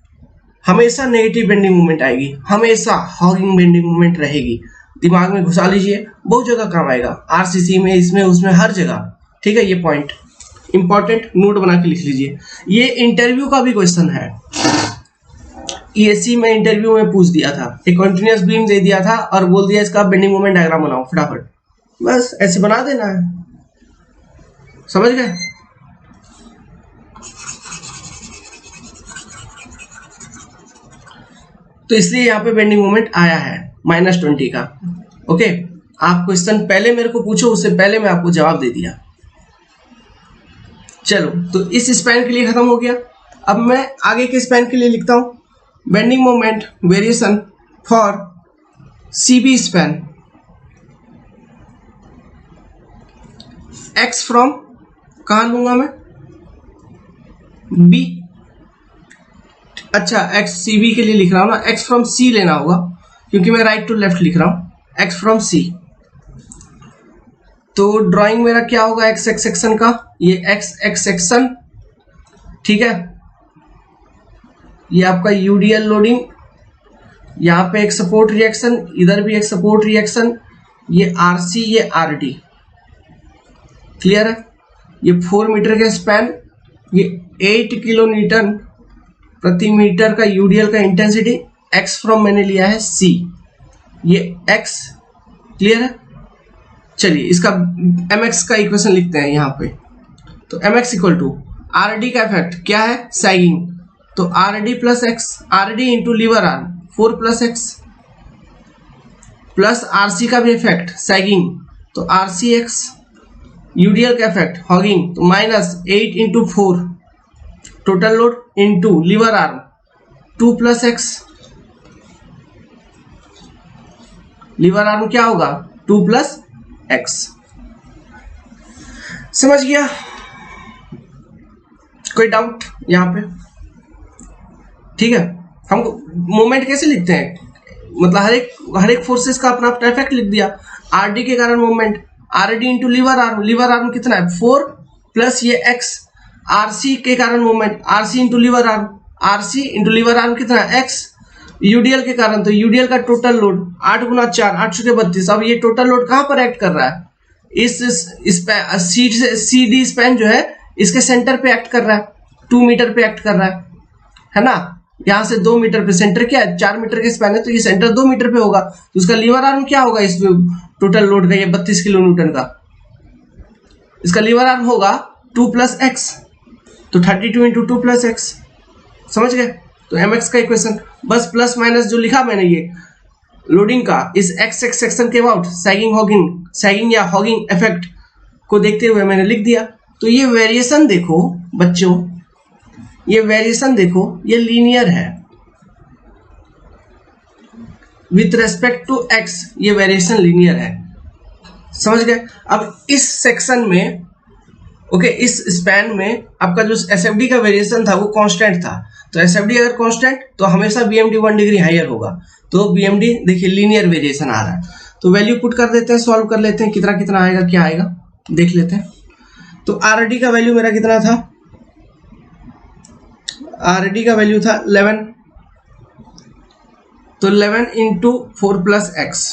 A: हमेशा नेगेटिव बेंडिंग मूवमेंट आएगी, हमेशा हॉगिंग बेंडिंग मूवमेंट रहेगी। दिमाग में घुसा लीजिए, बहुत जगह काम आएगा, आरसीसी में, इसमें उसमें, हर जगह, ठीक है। ये पॉइंट इंपॉर्टेंट नोट बना के लिख लीजिए। ये इंटरव्यू का भी क्वेश्चन है, ईएससी में इंटरव्यू में पूछ दिया था, एक कंटिन्यूअस बीम दे दिया था और बोल दिया इसका बेंडिंग मोमेंट डायग्राम बनाओ फटाफट, बस ऐसे बना देना है, समझ गए। तो इसलिए यहाँ पे बेंडिंग मोमेंट आया है -20 का। ओके, आप क्वेश्चन पहले मेरे को पूछो, उससे पहले मैं आपको जवाब दे दिया। चलो, तो इस स्पैन के लिए खत्म हो गया। अब मैं आगे के स्पैन के लिए लिखता हूं, bending moment variation for CB span, x from, कहां लूंगा मैं, बी, अच्छा एक्स सीबी के लिए लिख रहा हूं ना, एक्स फ्रॉम सी लेना होगा क्योंकि मैं राइट टू लेफ्ट लिख रहा हूं, एक्स फ्रॉम सी। तो ड्राइंग मेरा क्या होगा, एक्स एक्स सेक्शन का, ये एक्स एक्स सेक्शन, ठीक है। ये आपका यूडीएल लोडिंग, यहाँ पे एक सपोर्ट रिएक्शन, इधर भी एक सपोर्ट रिएक्शन, ये आरसी, ये आरडी, क्लियर है। ये 4 मीटर का स्पैन, ये 8 किलो न्यूटन प्रति मीटर का यूडीएल का इंटेंसिटी, एक्स फ्रॉम मैंने लिया है सी, ये एक्स, क्लियर है। चलिए इसका mx का इक्वेशन लिखते हैं यहाँ पे। तो mx इक्वल टू आरडी का इफेक्ट क्या है, सैगिंग, तो RD plus x, RD into lever arm 4 plus x, plus RC का भी इफेक्ट सैगिंग, तो आरसी एक्स, यूडीएल का इफेक्ट हॉगिंग, तो -8 into 4 total load into lever arm 2 plus x, lever arm क्या होगा 2 प्लस एक्स, समझ गया। कोई डाउट यहां पे, ठीक है। हम मोमेंट कैसे लिखते हैं, मतलब हर एक फोर्सेस का अपना अपना इफेक्ट लिख दिया। आरडी के कारण moment, RD into lever arm, lever arm कितना है 4 प्लस ये एक्स, आरसी के कारण movement, RC into lever arm, RC into lever arm कितना एक्स, यूडीएल के कारण तो यूडीएल का टोटल लोड 8 गुना 4 8 छुके 32। अब ये टोटल लोड कहां पर एक्ट कर रहा है, इस CD स्पैन जो है इसके सेंटर पे एक्ट कर रहा है, 2 मीटर पे एक्ट कर रहा है ना। यहां से 2 मीटर पे, सेंटर क्या है 4 मीटर के स्पैन है तो ये सेंटर 2 मीटर पे होगा, तो उसका लीवर आर्म क्या होगा इस टोटल लोड का, ये 32 किलो न्यूटन का, इसका लीवर आर्म होगा 2 + x, तो 32 × 2 + x, समझ गए। तो mx का इक्वेशन बस प्लस माइनस जो लिखा मैंने ये लोडिंग का इस x सेक्शन के अबाउट सैगिंग या हॉगिंग इफेक्ट को देखते हुए मैंने लिख दिया। तो ये वेरिएशन देखो बच्चों, ये वेरिएशन देखो, ये लीनियर है विथ रेस्पेक्ट टू x, ये वेरिएशन लीनियर है, समझ गए। अब इस सेक्शन में ओके, इस स्पैन में आपका जो एसएफडी का वेरिएशन था वो कांस्टेंट था, तो एसएफडी अगर कांस्टेंट तो हमेशा बीएमडी 1 डिग्री हायर होगा, तो बीएमडी देखिए लीनियर वेरिएशन आ रहा है। तो वैल्यू पुट कर देते हैं, सॉल्व कर लेते हैं, कितना कितना आएगा क्या आएगा देख लेते हैं। तो आरडी का वैल्यू मेरा कितना था, आरडी का वैल्यू था 11, तो 11 × 4 + x,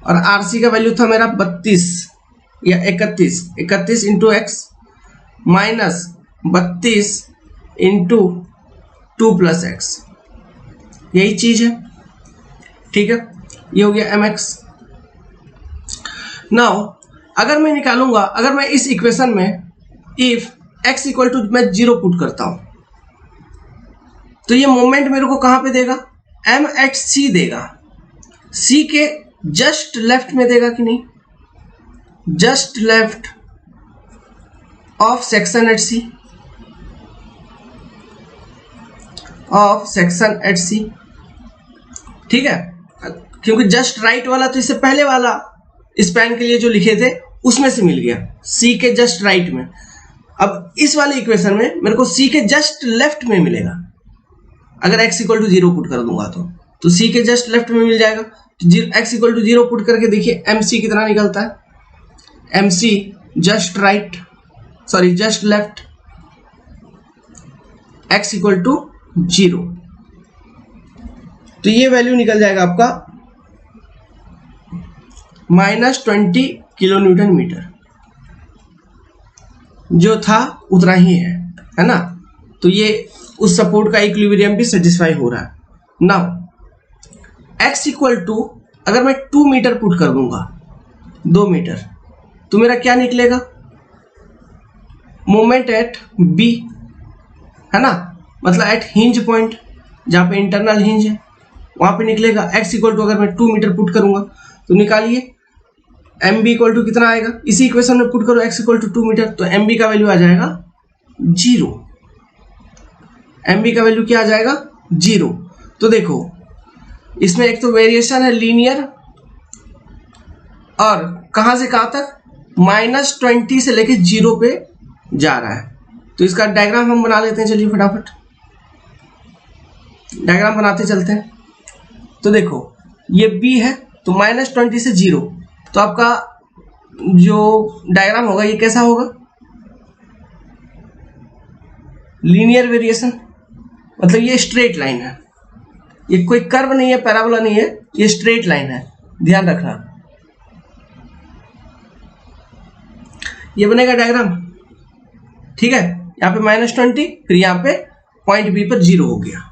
A: और आरसी का वैल्यू था मेरा 32 या 31 × x माइनस 32 × 2 + x, यही चीज है, ठीक है। ये हो गया mx। नाउ अगर मैं निकालूंगा, अगर मैं इस इक्वेशन में इफ x = मैं 0 पुट करता हूं तो ये मोमेंट मेरे को कहां पे देगा, m@c देगा, c के जस्ट लेफ्ट में देगा कि नहीं, just left of section at C, of section at C, ठीक है, क्योंकि जस्ट राइट वाला तो इससे पहले वाला स्पैन के लिए जो लिखे थे उसमें से मिल गया, सी के जस्ट राइट में। अब इस वाले इक्वेशन में मेरे को सी के जस्ट लेफ्ट में मिलेगा, अगर x = 0 पुट कर दूंगा तो सी के जस्ट लेफ्ट में मिल जाएगा। तो x = 0 पुट करके देखिए mc कितना निकलता है, mc just right, sorry just left, x = 0, तो ये वैल्यू निकल जाएगा आपका -20 किलो न्यूटन मीटर, जो था उतना ही है ना। तो ये उस सपोर्ट का इक्विलिब्रियम भी सेटिस्फाई हो रहा है। नाउ x = अगर मैं 2 मीटर पुट कर दूंगा, 2 मीटर, तो मेरा क्या निकलेगा, मोमेंट एट b, है ना, मतलब एट हिंज पॉइंट जहां पे इंटरनल हिंज है वहां पे निकलेगा। x = अगर मैं 2 मीटर पुट करूंगा तो निकालिए mb = कितना आएगा, इसी इक्वेशन में पुट करो x = 2 मीटर, तो mb का वैल्यू आ जाएगा 0, mb का वैल्यू क्या आ जाएगा 0। तो देखो इसमें एक तो वेरिएशन है लीनियर, और कहां से कहां तक, -20 से लेके 0 पे जा रहा है। तो इसका डायग्राम हम बना लेते हैं, चलिए फटाफट डायग्राम बनाते चलते हैं। तो देखो ये b है, तो -20 से 0, तो आपका जो डायग्राम होगा ये कैसा होगा, लीनियर वेरिएशन, मतलब ये स्ट्रेट लाइन है, ये कोई कर्व नहीं है, पैराबोला नहीं है, ये स्ट्रेट लाइन है, ध्यान रखना। ये बनेगा डायग्राम, ठीक है, यहाँ पे -20, फिर यहाँ पे पॉइंट बी पर 0 हो गया,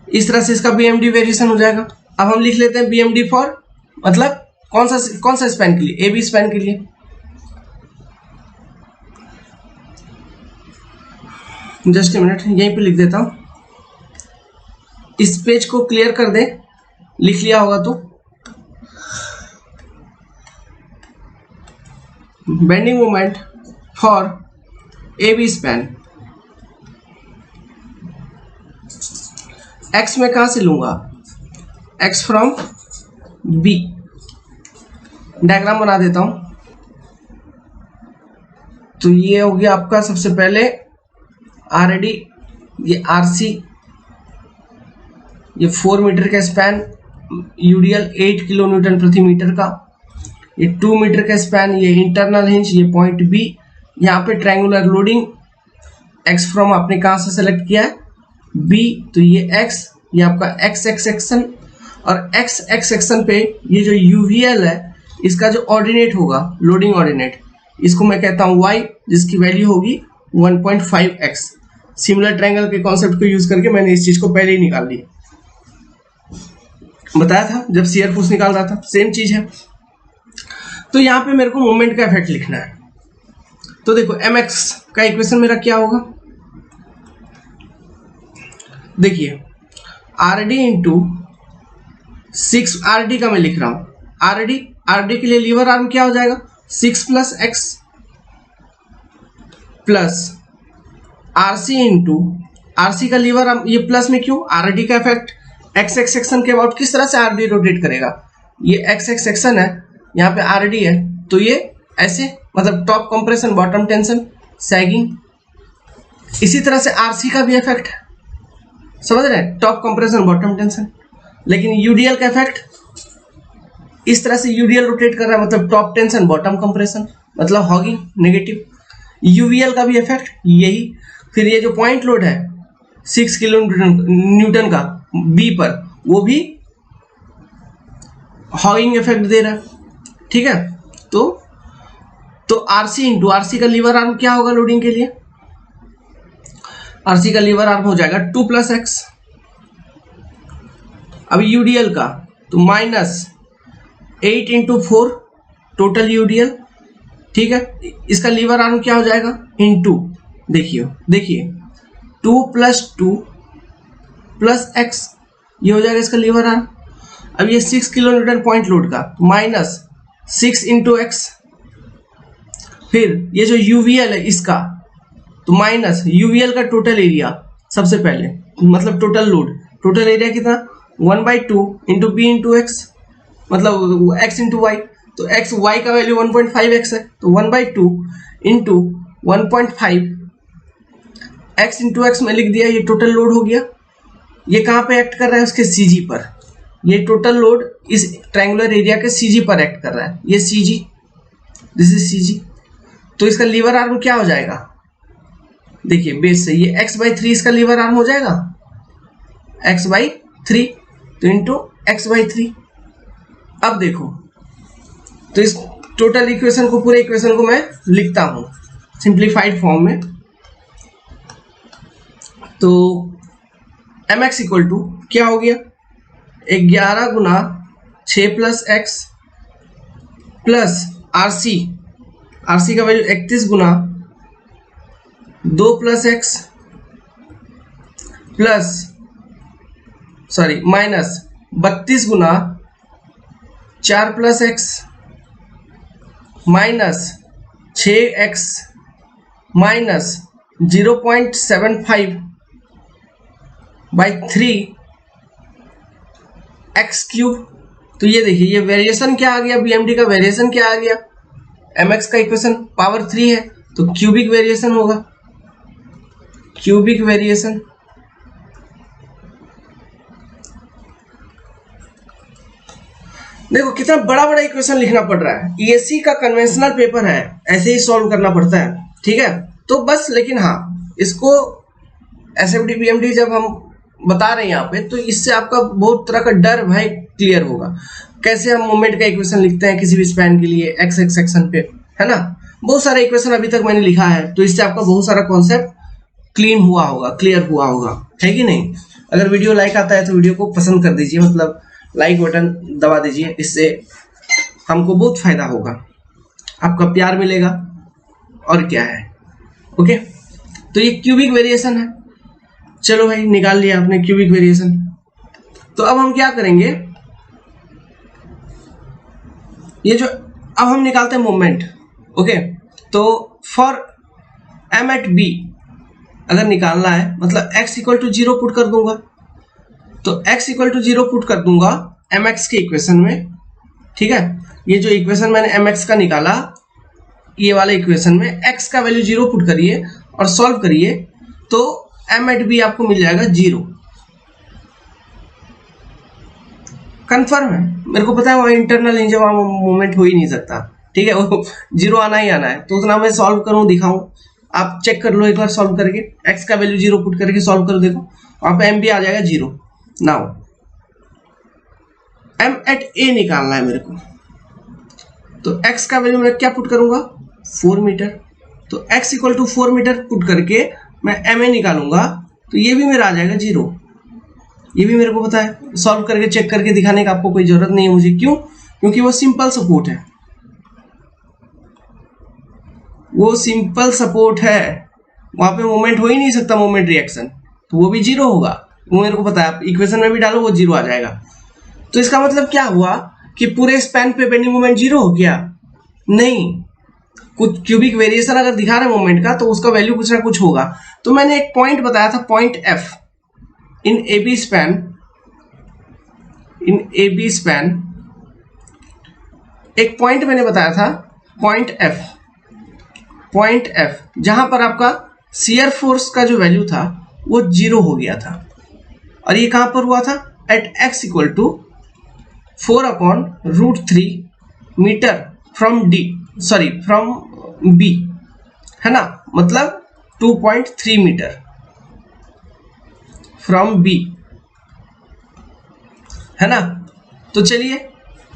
A: इस तरह से इसका बीएमडी वेरिएशन हो जाएगा। अब हम लिख लेते हैं बीएमडी फॉर, मतलब कौन सा स्पैन के लिए, ए बी स्पैन के लिए। जस्ट ए मिनट, यहीं पे लिख देता हूं, इस पेज को क्लियर कर दे, लिख लिया होगा तो। Bending moment for A B span, x में कहां से लूंगा, x फ्रॉम b, डायग्राम बना देता हूं। तो ये हो गया आपका सबसे पहले आरडी, ये आरसी, ये 4 मीटर का स्पैन, यूडीएल 8 किलो न्यूटन प्रति मीटर का, ये 2 मीटर का स्पैन, ये इंटरनल हिंज, ये पॉइंट बी, यहाँ पे ट्रायंगुलर लोडिंग एक्स फ्रॉम आपने कहाँ से सेलेक्ट किया है, बी, तो ये एक्स, ये आपका एक्स एक्स सेक्शन, और एक्स एक्स सेक्शन पे ये जो यूवीएल है इसका जो ऑर्डिनेट होगा, लोडिंग ऑर्डिनेट, इसको मैं कहता हूँ वाई, जिसकी वैल्यू होगी 1.5x। सिमिलर ट्रायंगल के कॉन्सेप्ट को यूज करके मैंने इस चीज को पहले ही निकाल लिया, बताया था जब शियर फोर्स निकाल रहा था, सेम चीज है। तो यहाँ पे मेरे को मोमेंट का इफेक्ट लिखना है। तो देखो mx का इक्वेशन मेरा क्या होगा, देखिए rd इंटू 6, rd का मैं लिख रहा हूं, rd के लिए लीवर आर्म क्या हो जाएगा, 6 plus x plus rc into, rc का लीवर आर्म, ये प्लस में क्यों, rd का इफेक्ट एक्स एक्स सेक्शन के अबाउट किस तरह से rd रोटेट करेगा, ये एक्स एक्स सेक्शन है, यहाँ पे rd है, तो ये ऐसे, मतलब top compression bottom tension sagging. इसी तरह से rc का भी इफेक्ट है, समझ रहे हैं, टॉप कंप्रेशन बॉटम टेंशन। लेकिन यूडीएल का इफेक्ट इस तरह से, यूडीएल रोटेट कर रहा है, मतलब टॉप टेंशन बॉटम कंप्रेशन, मतलब हॉगिंग नेगेटिव। यूवीएल का भी इफेक्ट यही। फिर ये जो पॉइंट लोड है 6 किलो न्यूटन का बी पर, वो भी हॉगिंग इफेक्ट दे रहा है, ठीक है। तो आरसी इंटू, आरसी का लीवर आर्म क्या होगा लोडिंग के लिए, आरसी का लीवर आर्म हो जाएगा 2 प्लस एक्स। अब यूडीएल का तो माइनस 8 इंटू 4 टोटल यूडीएल, ठीक है। इसका लीवर आर्म क्या हो जाएगा, इंटू, देखिए 2 प्लस 2 प्लस एक्स, ये हो जाएगा इसका लीवर आर्म। अब ये 6 किलो न्यूटन पॉइंट लोड का माइनस 6 इंटू एक्स, फिर ये जो यूवीएल है इसका तो माइनस यूवीएल का टोटल एरिया, सबसे पहले मतलब टोटल लोड, टोटल एरिया कितना 1/2 इंटू बी इंटू एक्स, मतलब एक्स इंटू वाई, तो एक्स वाई का वैल्यू 1.5x है, तो 1/2 इंटू 1.5 एक्स इंटू एक्स में लिख दिया, ये टोटल लोड हो गया। ये कहाँ पे एक्ट कर रहा है, उसके सीजी पर, ये टोटल लोड इस ट्रायंगुलर एरिया के सीजी पर एक्ट कर रहा है, ये सीजी, दिस इज सीजी। तो इसका लीवर आर्म क्या हो जाएगा, देखिए बेस से ये x/3 इसका लीवर आर्म हो जाएगा, x/3, तो इंटू x/3। अब देखो, तो इस टोटल इक्वेशन को, पूरे इक्वेशन को मैं लिखता हूं सिंप्लीफाइड फॉर्म में। तो mx इक्वल टू क्या हो गया, 11 गुना 6 प्लस एक्स प्लस आरसी का वैल्यू 31 गुना 2 प्लस एक्स प्लस माइनस 32 गुना 4 plus x minus 6x minus 0.75 by 3 x cube. तो ये देखिए, ये वेरिएशन क्या आ गया, बीएमडी का वेरिएशन क्या आ गया, mx का इक्वेशन पावर 3 है, तो क्यूबिक वेरिएशन होगा, क्यूबिक वेरिएशन। देखो कितना बड़ा बड़ा इक्वेशन लिखना पड़ रहा है, ईएससी का कन्वेंशनल पेपर है, ऐसे ही सॉल्व करना पड़ता है, ठीक है। तो बस, लेकिन हाँ, इसको एसएफडी बीएमडी जब हम बता रहे हैं यहाँ पे, तो इससे आपका बहुत तरह का डर भय क्लियर होगा। कैसे हम मोमेंट का इक्वेशन लिखते हैं किसी भी स्पैन के लिए एक्स एक्स सेक्शन पे, है ना। बहुत सारे इक्वेशन अभी तक मैंने लिखा है, तो इससे आपका बहुत सारा कॉन्सेप्ट क्लीन हुआ होगा, क्लियर हुआ होगा, है कि नहीं। अगर वीडियो लाइक आता है तो वीडियो को पसंद कर दीजिए, मतलब लाइक बटन दबा दीजिए, इससे हमको बहुत फायदा होगा, आपका प्यार मिलेगा और क्या है। ओके, तो ये क्यूबिक वेरिएशन है। चलो भाई, निकाल लिया आपने क्यूबिक वेरिएशन। तो अब हम क्या करेंगे, ये जो अब हम निकालते हैं मोमेंट। ओके, तो फॉर m एट b अगर निकालना है, मतलब x इक्वल टू 0 पुट कर दूंगा, तो x इक्वल टू 0 पुट कर दूंगा mx के इक्वेशन में, ठीक है। ये जो इक्वेशन मैंने mx का निकाला, ये वाले इक्वेशन में x का वैल्यू 0 पुट करिए और सॉल्व करिए, तो m एट b आपको मिल जाएगा 0। कंफर्म है, मेरे को पता है वहां इंटरनल हिंज, वहां मूवमेंट हो ही नहीं सकता, ठीक है, वो जीरो आना ही आना है। तो उतना मैं सॉल्व करूं, दिखाऊं, आप चेक कर लो एक बार सॉल्व करके। x का वैल्यू जीरो पुट करके सॉल्व कर देखो, वहां पे m भी आ जाएगा zero. Now m at a निकालना है मेरे को, तो x का वैल्यू मैं क्या पुट करूंगा, 4 मीटर। तो x equal to 4 metre put करके मैं ma निकालूंगा, तो ये भी मेरा आ जाएगा जीरो। ये भी मेरे को पता है, सॉल्व करके चेक करके दिखाने का आपको कोई जरूरत नहीं है मुझे। क्यों? क्योंकि वो सिंपल सपोर्ट है, वो सिंपल सपोर्ट है, वहां पे मोमेंट हो ही नहीं सकता, मोमेंट रिएक्शन, तो वो भी जीरो होगा, वो मेरे को पता है। आप इक्वेशन में भी डालो वो जीरो आ जाएगा। तो इसका मतलब क्या हुआ कि पूरे स्पैन पे बेंडिंग मोमेंट जीरो हो गया? नहीं, कुछ क्यूबिक वेरिएशन अगर दिखा रहे मोमेंट का तो उसका वैल्यू कुछ ना कुछ होगा। तो मैंने एक पॉइंट बताया था, पॉइंट F इन AB स्पैन, इन AB स्पैन एक पॉइंट मैंने बताया था, पॉइंट F, जहां पर आपका शियर फोर्स का जो वैल्यू था वो जीरो हो गया था। और ये कहां पर हुआ था? At x equal to 4/√3 metre from B, है ना, मतलब 2.3 मीटर फ्रॉम B, है ना। तो चलिए,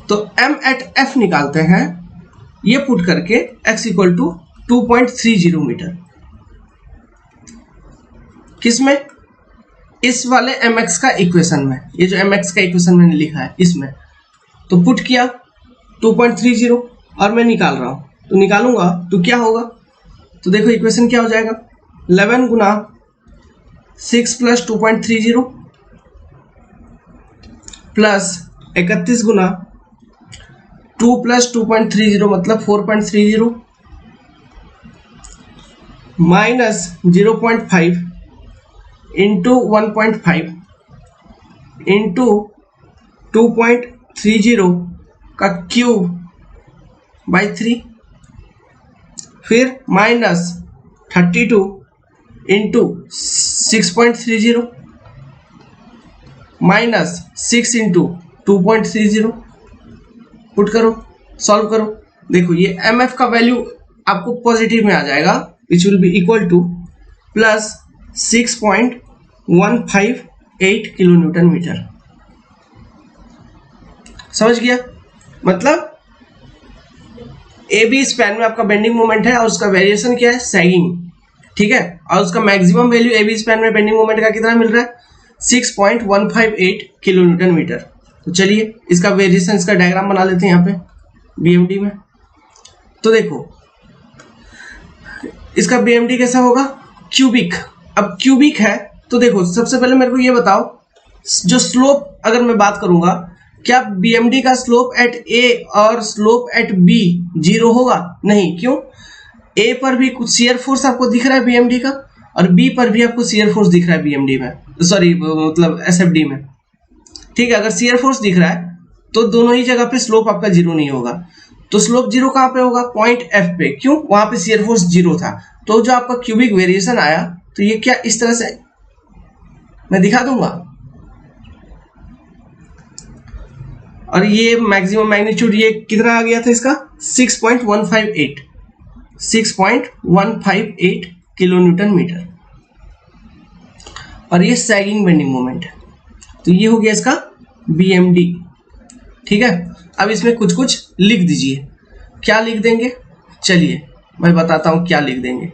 A: तो m एट f निकालते हैं, ये पुट करके x इक्वल टू 2.30 मीटर, किसमें? इस वाले mx का इक्वेशन में, ये जो mx का इक्वेशन मैंने लिखा है इसमें, तो पुट किया 2.30 और मैं निकाल रहा हूं, तो निकालूंगा तो क्या होगा, तो देखो इक्वेशन क्या हो जाएगा, 11 गुना 6 प्लस 2.30 प्लस 31 गुना 2 प्लस 2.30 मतलब 4.30 माइनस 0.5 इंटू 1.5 इंटू 2.30 का क्यूब बाई 3, फिर minus 32 into 6.30 minus 6 into 2.30, put करो, सॉल्व करो। देखो ये mf का वैल्यू आपको पॉजिटिव में आ जाएगा, which will be equal to plus 6.158 kilo newton metre. समझ गया? मतलब ए बी स्पैन में आपका बेंडिंग मोमेंट है और उसका वेरिएशन क्या है, सैगिंग, ठीक है। और उसका maximum value A B span में बेंडिंग मोमेंट का कितना मिल रहा है, 6.158 किलो न्यूटन मीटर। तो चलिए इसका वेरिएशन, इसका डायग्राम बना लेते हैं यहाँ पे बीएमडी में। तो देखो इसका बीएमडी कैसा होगा, क्यूबिक। अब क्यूबिक है तो देखो सबसे पहले मेरे को ये बताओ, जो स्लोप अगर मैं बात करूंगा, क्या बीएमडी का स्लोप एट ए और स्लोप एट बी जीरो होगा? नहीं। क्यों? ए पर भी कुछ शियर फोर्स आपको दिख रहा है बीएमडी का, और बी पर भी आपको शियर फोर्स दिख रहा है बीएमडी में, सॉरी मतलब एसएफडी में, ठीक है। अगर शियर फोर्स दिख रहा है तो दोनों ही जगह पे स्लोप आपका जीरो नहीं होगा। तो स्लोप जीरो कहां पे होगा, पॉइंट एफ पे। क्यों? वहां पे शियर फोर्स जीरो था। तो जो आपका क्यूबिक वेरिएशन आया, तो ये क्या इस तरह से मैं दिखा दूंगा, और ये मैक्सिमम मैग्नीट्यूड ये कितना आ गया था इसका, 6.158 किलो न्यूटन मीटर, और ये सैगिंग बेंडिंग मोमेंट। तो ये हो गया इसका बीएमडी, ठीक है। अब इसमें कुछ कुछ लिख दीजिए। क्या लिख देंगे, चलिए मैं बताता हूं क्या लिख देंगे।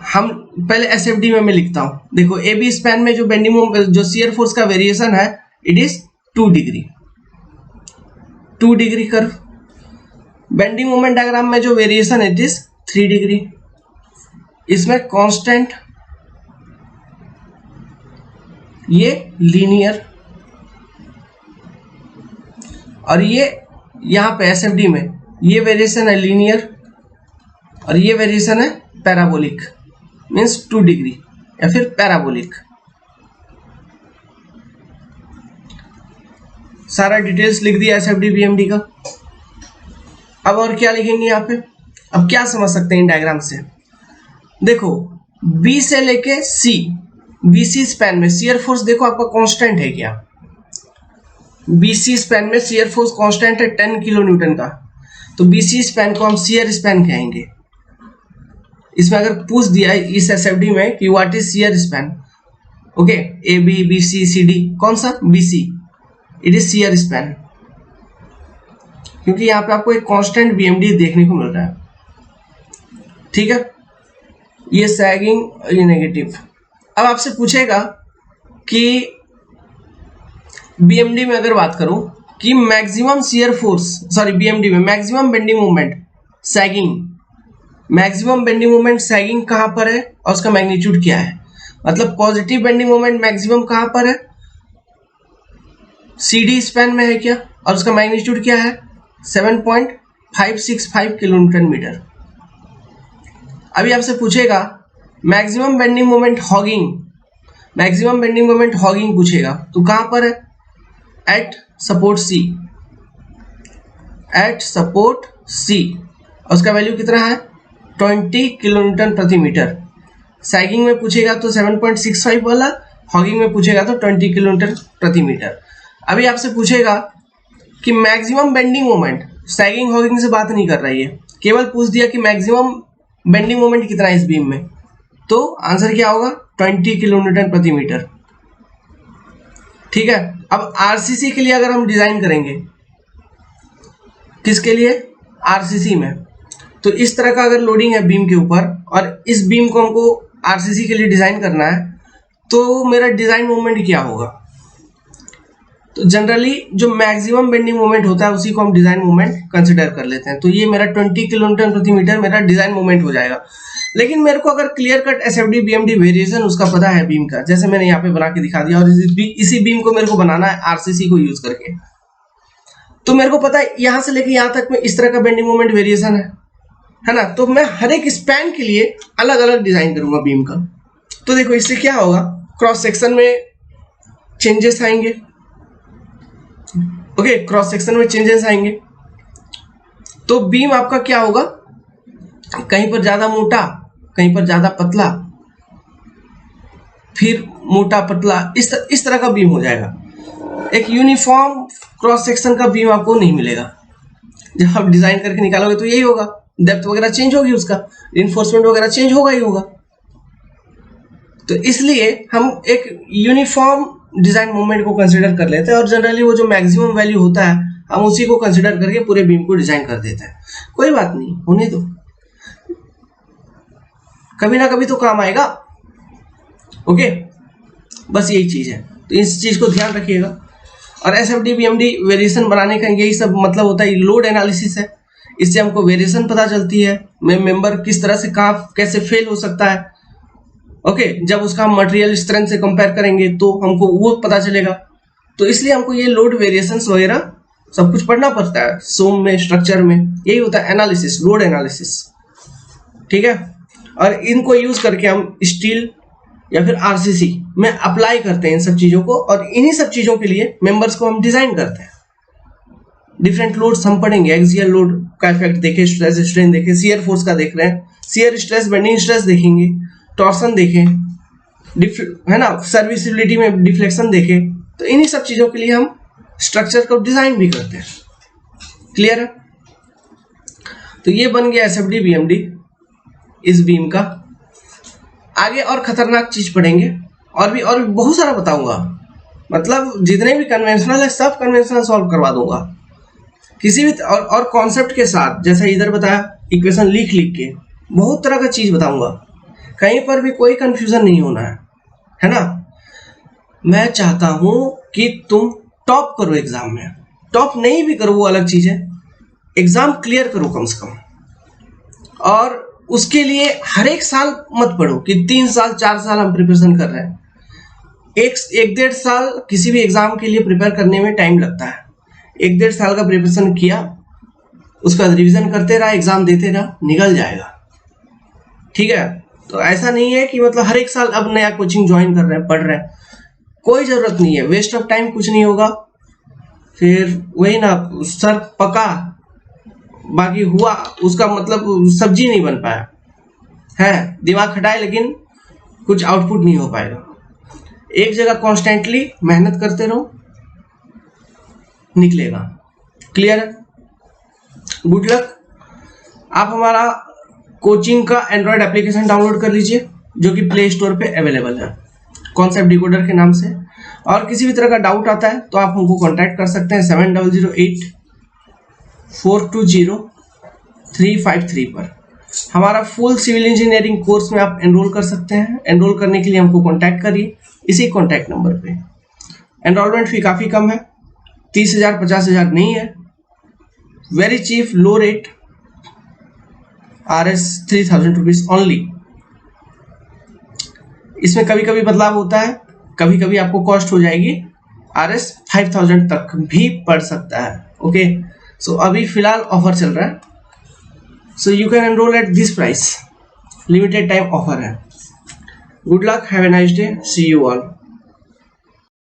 A: हम पहले एसएफडी में मैं लिखता हूं। देखो ए बी स्पैन में जो बेंडिंग जो शियर फोर्स का वेरिएशन है, it is 2 degree, 2 degree curve. Bending moment diagram में जो वेरिएशन है, इट इज 3 डिग्री। इसमें कांस्टेंट, ये लीनियर, और ये यहां पे एसएफडी में ये वेरिएशन है लीनियर, और ये वेरिएशन है पैराबोलिक, मीन्स 2 डिग्री या फिर पैराबोलिक। सारा डिटेल्स लिख दिया एसएफडी बीएमडी का। अब और क्या लिखेंगे यहाँ पे, अब क्या समझ सकते हैं इन डायग्राम से। देखो बी से लेके सी, बीसी स्पैन में शियर फोर्स देखो आपका कांस्टेंट है क्या, बीसी स्पैन में शियर फोर्स कांस्टेंट है 10 किलो न्यूटन का। तो बीसी स्पैन को हम शियर स्पैन कहेंगे। इसमें अगर पूछ दिया इस एसएफडी में कि what is shear span, okay, A B B C C D, कौन सा, BC, it is shear span, क्योंकि यहाँ पे आपको एक कांस्टेंट बीएमडी देखने को मिल रहा है। ठीक है, ये सैगिंग, ये नेगेटिव। अब आपसे पूछेगा कि बीएमडी में अगर बात करूं कि maximum shear force, sorry BMD में maximum bending moment sagging, maximum bending moment sagging कहां पर है और उसका मैग्नीट्यूड क्या है, मतलब पॉजिटिव बेंडिंग मोमेंट मैक्सिमम कहां पर है, सीडी स्पैन में है क्या, और उसका मैग्नीट्यूड क्या है, 7.565 किलोन्यूटन मीटर। अभी आपसे पूछेगा maximum bending moment hogging, maximum bending moment hogging पूछेगा तो कहां पर है, at support C, at support C, और उसका वैल्यू कितना है 20 किलोन्यूटन प्रति मीटर। सैगिंग में पूछेगा तो 7.65 वाला, हॉगिंग में पूछेगा तो 20 किलोमीटर प्रति मीटर। अभी आपसे पूछेगा कि maximum bending moment, sagging hugging से बात नहीं कर रही है, केवल पूछ दिया कि मैक्सिमम बेंडिंग मोमेंट कितना है इस बीम में, तो आंसर क्या होगा 20 किलोमीटर प्रति मीटर। ठीक है, अब आरसीसी के लिए अगर हम डिजाइन करेंगे, किसके लिए, आरसीसी में, तो इस तरह का अगर लोडिंग है बीम के ऊपर और इस बीम को हमको आरसीसी के लिए डिजाइन करना है, तो मेरा डिजाइन मोमेंट क्या होगा, तो जनरली जो मैक्सिमम बेंडिंग मोमेंट होता है उसी को हम डिजाइन मोमेंट कंसिडर कर लेते हैं। तो ये मेरा 20 किलोमीटर प्रति मीटर मेरा डिजाइन मोमेंट हो जाएगा। लेकिन मेरे को अगर clear cut SFD BMD variation उसका पता है बीम का, जैसे मैंने यहाँ पे बना के दिखा दिया, और इसी बीम को मेरे को बनाना है आरसीसी को यूज करके, तो मेरे को पता है यहाँ से लेके यहाँ तक में इस तरह का बेंडिंग मोमेंट वेरिएशन है ना, तो मैं हर एक स्पैन के लिए अलग अलग डिजाइन करूंगा बीम का। तो देखो इससे क्या होगा, क्रॉस सेक्शन में चेंजेस आएंगे, ओके, क्रॉस सेक्शन में चेंजेस आएंगे, तो बीम आपका क्या होगा, कहीं पर ज्यादा मोटा, कहीं पर ज्यादा पतला, फिर मोटा पतला, इस तरह का बीम हो जाएगा। एक यूनिफॉर्म क्रॉस सेक्शन का बीम आपको नहीं मिलेगा। जब आप डिजाइन करके निकालोगे तो यही होगा, डेप्थ वगैरह चेंज होगी, उसका रिइंफोर्समेंट वगैरह चेंज होगा ही होगा। तो इसलिए हम एक यूनिफॉर्म डिजाइन मोमेंट को कंसीडर कर लेते हैं, और जनरली वो जो मैक्सिमम वैल्यू होता है हम उसी को कंसीडर करके पूरे बीम को डिजाइन कर देते हैं। कोई बात नहीं, होने दो, कभी ना कभी तो काम आएगा। ओके, बस यही चीज है, तो इस चीज को ध्यान रखिएगा। और एसएफडी बीएमडी वेरिएशन बनाने का यही सब मतलब होता है, लोड एनालिसिस है, इससे हमको वेरिएशन पता चलती है, मेंबर किस तरह से कहाँ कैसे फेल हो सकता है। ओके, जब उसका हम मटेरियल स्ट्रेंथ से कंपेयर करेंगे तो हमको वो पता चलेगा। तो इसलिए हमको ये लोड वेरिएशंस वगैरह सब कुछ पढ़ना पड़ता है सोम में, स्ट्रक्चर में, यही होता है एनालिसिस, लोड एनालिसिस। ठीक है, और इनको यूज करके हम स्टील या फिर आरसीसी में अप्लाई करते हैं इन सब चीजों को, और इन्हीं सब चीजों के लिए मेंबर्स को हम डिजाइन करते हैं। डिफरेंट लोड्स हम पढ़ेंगे, एक्सियल लोड का इफेक्ट देखे, स्ट्रेस स्ट्रेन देखे, शियर फोर्स का देख रहे हैं, शियर स्ट्रेस बेंडिंग स्ट्रेस देखेंगे, टॉर्सन देखें, है ना, सर्विसिबिलिटी में डिफ्लेक्शन देखें। तो इन्हीं सब चीजों के लिए हम स्ट्रक्चर को डिजाइन भी करते हैं। क्लियर है? तो ये बन गया एसएफडी बीएमडी इस बीम का। आगे और खतरनाक चीज पढ़ेंगे, और भी बहुत सारा बताऊंगा, मतलब जितने भी कन्वेंशनल है सब कन्वेंशनल सॉल्व करवा दूंगा किसी भी और कॉन्सेप्ट के साथ, जैसा इधर बताया इक्वेशन लिख के बहुत तरह का चीज बताऊंगा, कहीं पर भी कोई कंफ्यूजन नहीं होना है ना। मैं चाहता हूं कि तुम टॉप करो एग्जाम में, टॉप नहीं भी करो वो अलग चीज है, एग्जाम क्लियर करो कम से कम। और उसके लिए हर एक साल मत पढ़ो कि 3 साल 4 साल हम प्रिपरेशन कर रहे हैं। एक डेढ़ साल किसी भी एग्जाम के लिए प्रिपेयर करने में टाइम लगता है। 1-1.5 साल का प्रिपरेशन किया, उसका रिवीजन करते रहा, एग्जाम देते रहा, निकल जाएगा। ठीक है, तो ऐसा नहीं है कि मतलब हर एक साल अब नया कोचिंग ज्वाइन कर रहे हैं, पढ़ रहे हैं, कोई जरूरत नहीं है, वेस्ट ऑफ टाइम कुछ नहीं होगा। फिर वही ना, सर पका बाकी हुआ, उसका मतलब सब्जी नहीं बन पाया है, दिमाग खटाए लेकिन कुछ आउटपुट नहीं हो पाएगा। एक जगह कॉन्स्टेंटली मेहनत करते रहो, निकलेगा। क्लियर है? Good luck. आप हमारा कोचिंग का एंड्रॉयड एप्लीकेशन डाउनलोड कर लीजिए जो कि प्ले स्टोर पे अवेलेबल है कॉन्सेप्ट डिकोडर के नाम से। और किसी भी तरह का डाउट आता है तो आप हमको कांटेक्ट कर सकते हैं 7008-420-353 पर। हमारा फुल सिविल इंजीनियरिंग कोर्स में आप एनरोल कर सकते हैं। एनरोल करने के लिए हमको कांटेक्ट करिए इसी कांटेक्ट नंबर पे। एनरोलमेंट फी काफ़ी कम है, 30,000 50,000 नहीं है, वेरी चीप लो रेट RS 3,000 रुपीज ओनली। इसमें कभी कभी बदलाव होता है, कभी कभी आपको कॉस्ट हो जाएगी RS 5,000 तक भी पड़ सकता है। ओके, सो अभी फिलहाल ऑफर चल रहा है, so you can enrol at this price, limited time offer है। Good luck, have a nice day, see you all.